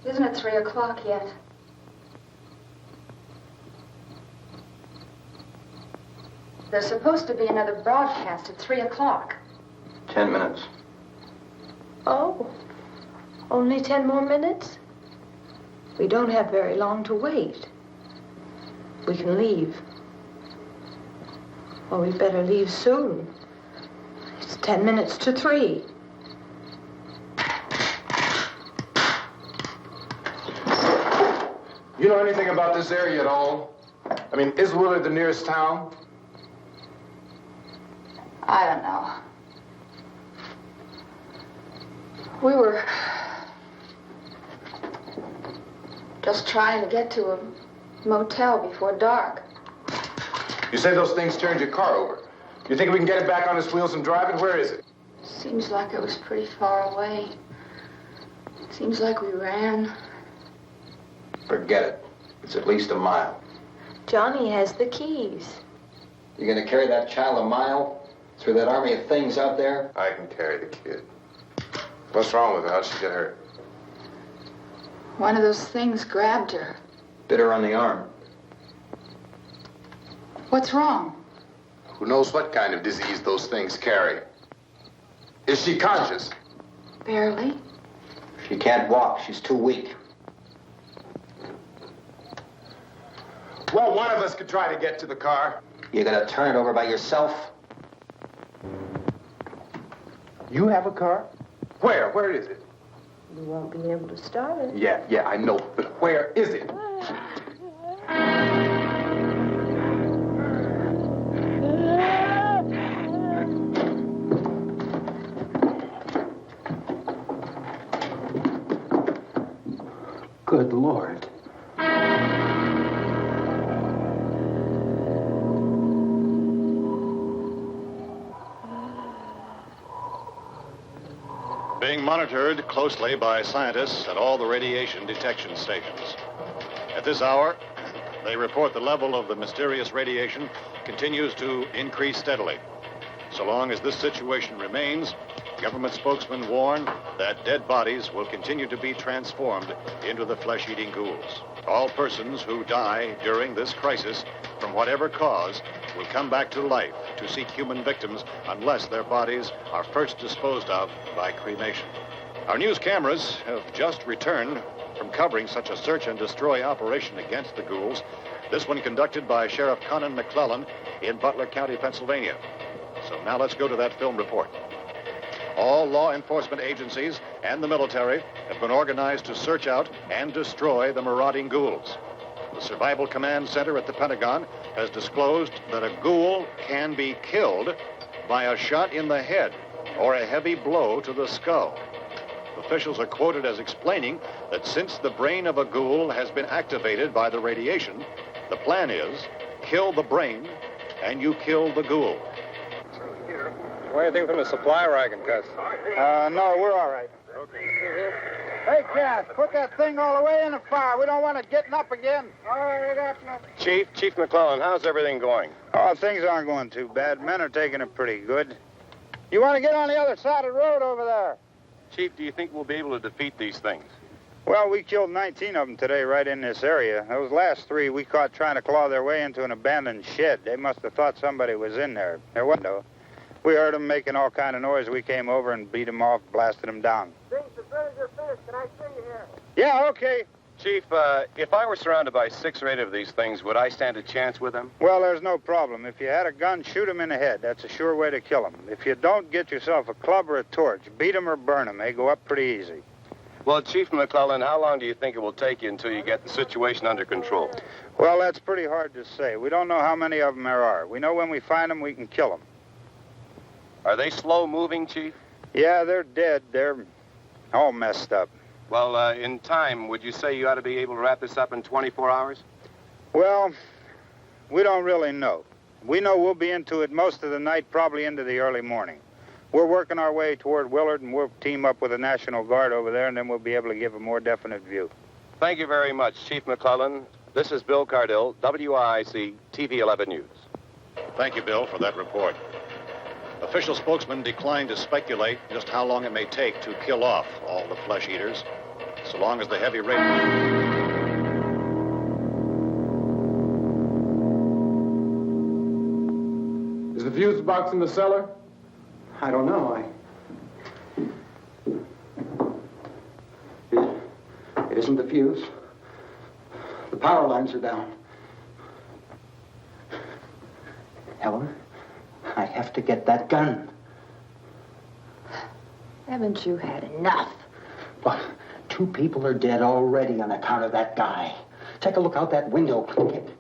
Isn't it 3 o'clock yet? There's supposed to be another broadcast at 3 o'clock. 10 minutes. Oh, only 10 more minutes? We don't have very long to wait. We can leave. Well, we'd better leave soon. It's 10 minutes to 3. You know anything about this area at all? I mean, is Willard the nearest town? I don't know. We were just trying to get to a motel before dark. You say those things turned your car over. You think we can get it back on its wheels and drive it? Where is it? Seems like it was pretty far away. Seems like we ran. Forget it. It's at least a mile. Johnny has the keys. You gonna carry that child a mile through that army of things out there? I can carry the kid. What's wrong with her? How'd she get hurt? One of those things grabbed her. Bit her on the arm. What's wrong? Who knows what kind of disease those things carry? Is she conscious? Barely. She can't walk. She's too weak. Well, one of us could try to get to the car. You gonna turn it over by yourself? You have a car? Where? Where is it? You won't be able to start it. Yeah, I know. But where is it? Good Lord. Being monitored closely by scientists at all the radiation detection stations. At this hour, they report the level of the mysterious radiation continues to increase steadily. So long as this situation remains, government spokesmen warn that dead bodies will continue to be transformed into the flesh-eating ghouls. All persons who die during this crisis, from whatever cause, will come back to life to seek human victims unless their bodies are first disposed of by cremation. Our news cameras have just returned from covering such a search and destroy operation against the ghouls, this one conducted by Sheriff Conan McClellan in Butler County, Pennsylvania. So now let's go to that film report. All law enforcement agencies and the military have been organized to search out and destroy the marauding ghouls. The Survival Command Center at the Pentagon has disclosed that a ghoul can be killed by a shot in the head or a heavy blow to the skull. Officials are quoted as explaining that since the brain of a ghoul has been activated by the radiation, the plan is kill the brain and you kill the ghoul. What do you think from the supply wagon, Cuz? No, we're all right. Hey, Cass, put that thing all the way in the fire. We don't want it getting up again. All right, up. Chief McClellan, how's everything going? Oh, things aren't going too bad. Men are taking it pretty good. You want to get on the other side of the road over there? Chief, do you think we'll be able to defeat these things? Well, we killed 19 of them today right in this area. Those last 3 we caught trying to claw their way into an abandoned shed. They must have thought somebody was in there. There wasn't, though. We heard them making all kind of noise. We came over and beat them off, blasted them down. Things as good as you're finished. Can I see you here? Yeah, okay. Chief, if I were surrounded by 6 or 8 of these things, would I stand a chance with them? Well, there's no problem. If you had a gun, shoot them in the head. That's a sure way to kill them. If you don't, get yourself a club or a torch. Beat them or burn them. They go up pretty easy. Well, Chief McClellan, how long do you think it will take you until you get the situation under control? Well, that's pretty hard to say. We don't know how many of them there are. We know when we find them, we can kill them. Are they slow-moving, Chief? Yeah, they're dead. They're all messed up. Well, in time, would you say you ought to be able to wrap this up in 24 hours? Well, we don't really know. We know we'll be into it most of the night, probably into the early morning. We're working our way toward Willard, and we'll team up with the National Guard over there, and then we'll be able to give a more definite view. Thank you very much, Chief McClellan. This is Bill Cardill, WIC TV 11 News. Thank you, Bill, for that report. Official spokesman declined to speculate just how long it may take to kill off all the flesh eaters, so long as the heavy rain... Is the fuse box in the cellar? I don't know. isn't the fuse. The power lines are down. Helen, I have to get that gun. Haven't you had enough? But 2 people are dead already on account of that guy. Take a look out that window, kid.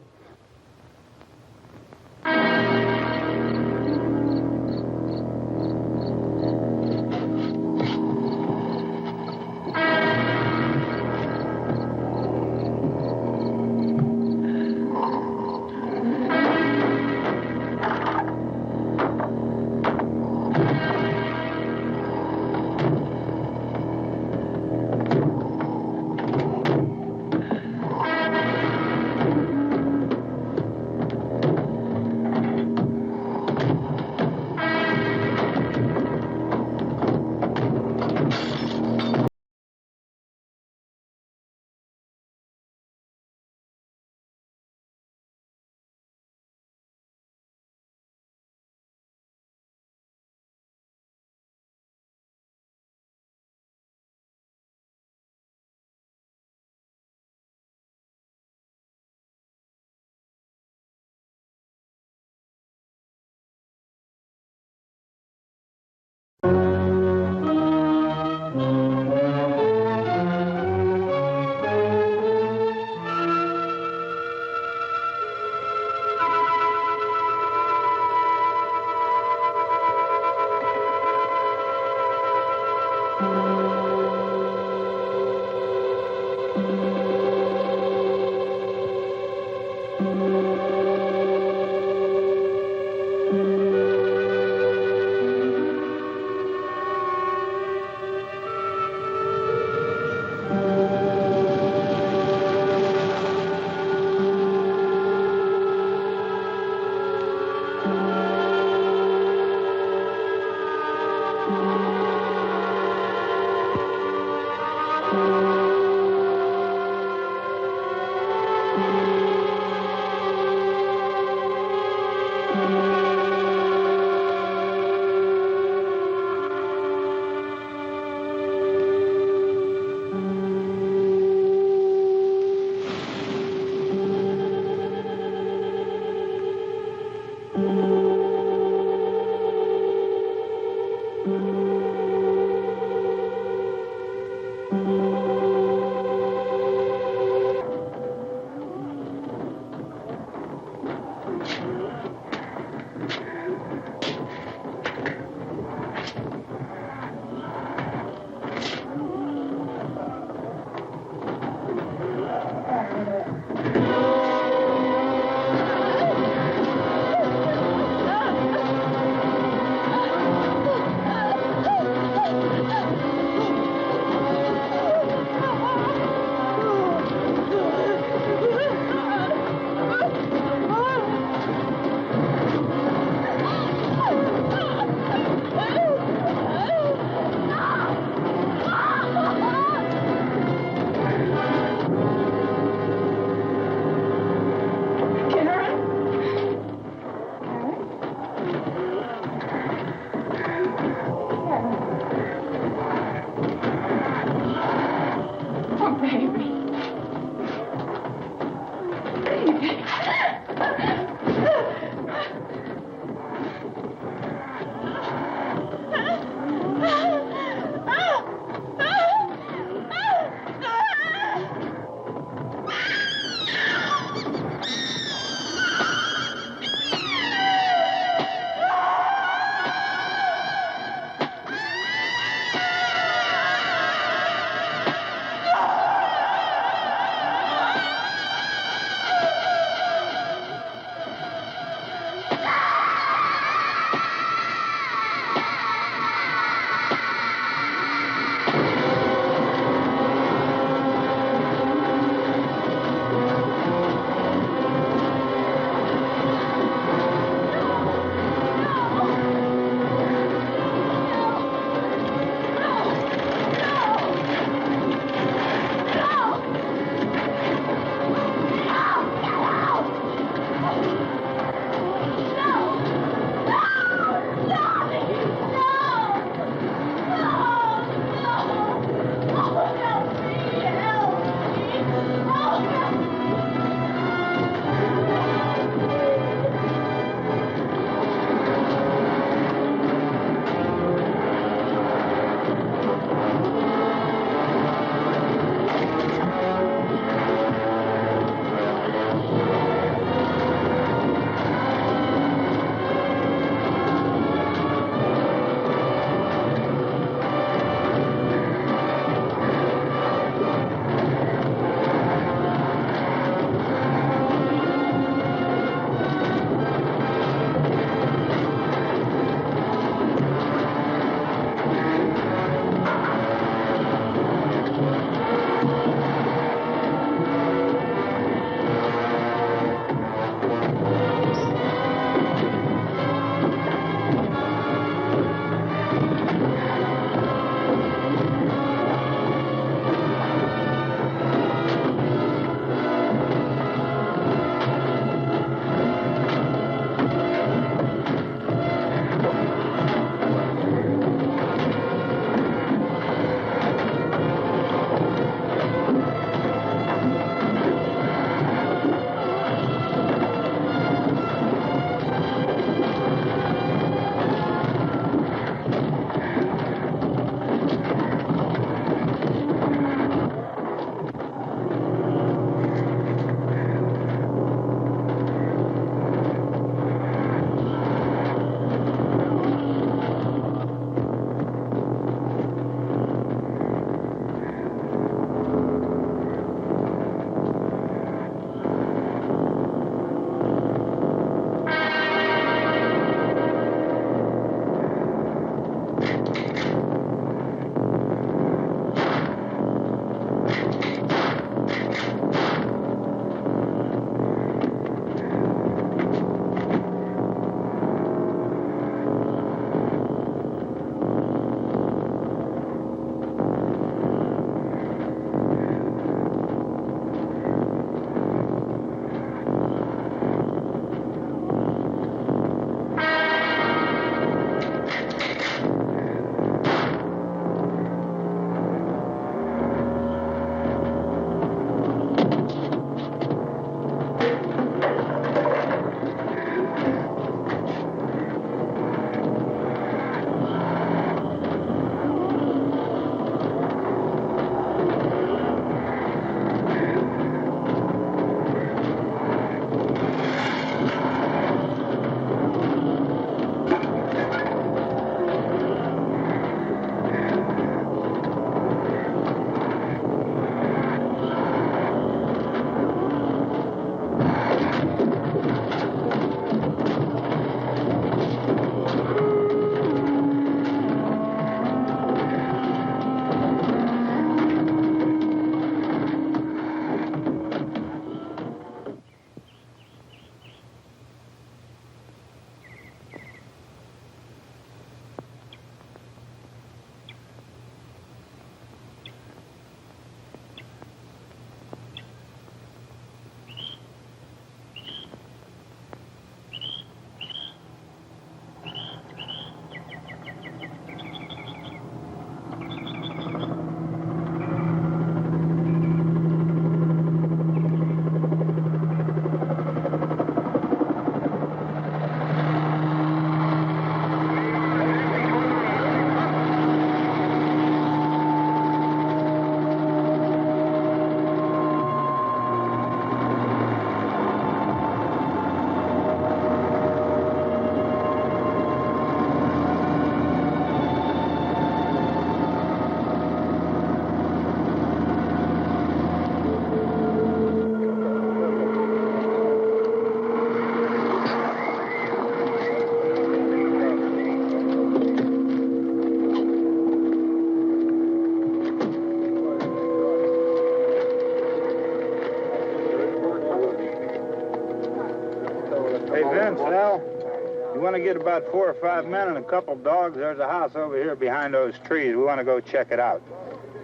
want to get about 4 or 5 men and a couple dogs. There's a house over here behind those trees. We want to go check it out.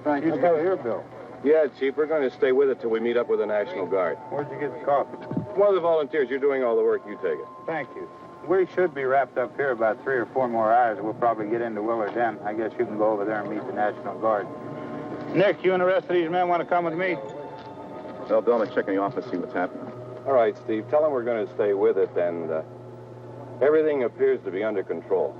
Right. You go here, Bill. Yeah, Chief, we're going to stay with it till we meet up with the National Guard. Where'd you get the coffee? One of the volunteers, you're doing all the work, you take it. Thank you. We should be wrapped up here about 3 or 4 more hours. We'll probably get into Willard then. I guess you can go over there and meet the National Guard. Nick, you and the rest of these men want to come with me? Well, Bill, let's check in the office, see what's happening. All right, Steve, tell them we're going to stay with it, and everything appears to be under control.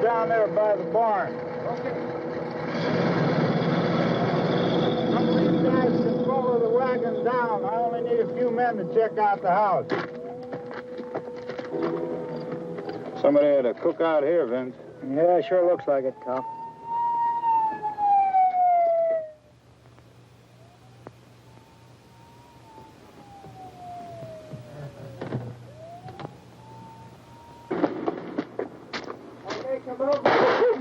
Down there by the barn. Okay. Some of these guys can follow the wagon down. I only need a few men to check out the house. Somebody had a cookout here, Vince. Yeah, sure looks like it, Cal. Come over. There's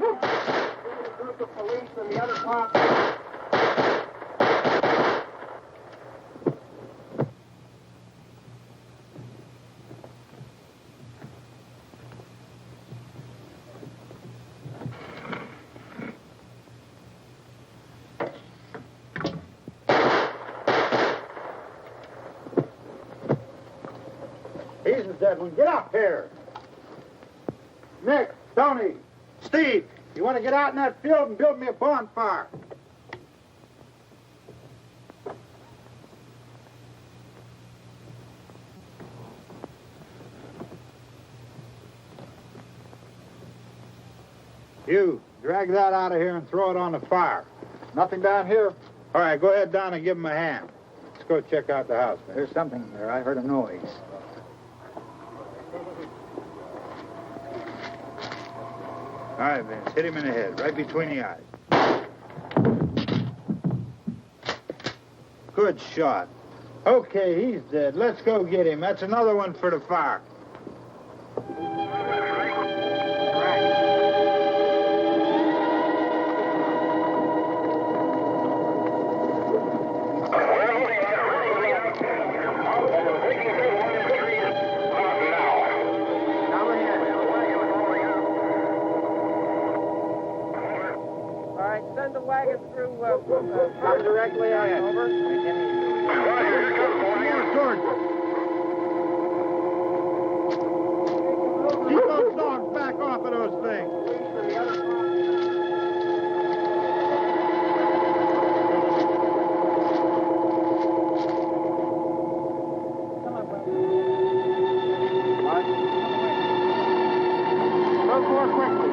a group of police and the other cops. He's the dead one. Get up here. Nick, Tony, Steve, you want to get out in that field and build me a bonfire? You, drag that out of here and throw it on the fire. Nothing down here? All right, go ahead down and give him a hand. Let's go check out the house, man. There's something there. I heard a noise. All right, Vince, hit him in the head, right between the eyes. Good shot. Okay, he's dead. Let's go get him. That's another one for the fire. Send the wagon through, come directly on over. Keep those dogs back off of those things. Go more quickly.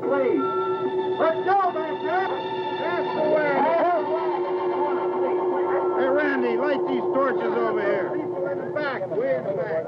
Please. Let's go back there. That's the way. Hey, Randy, light these torches over here. People in the back, way in the back.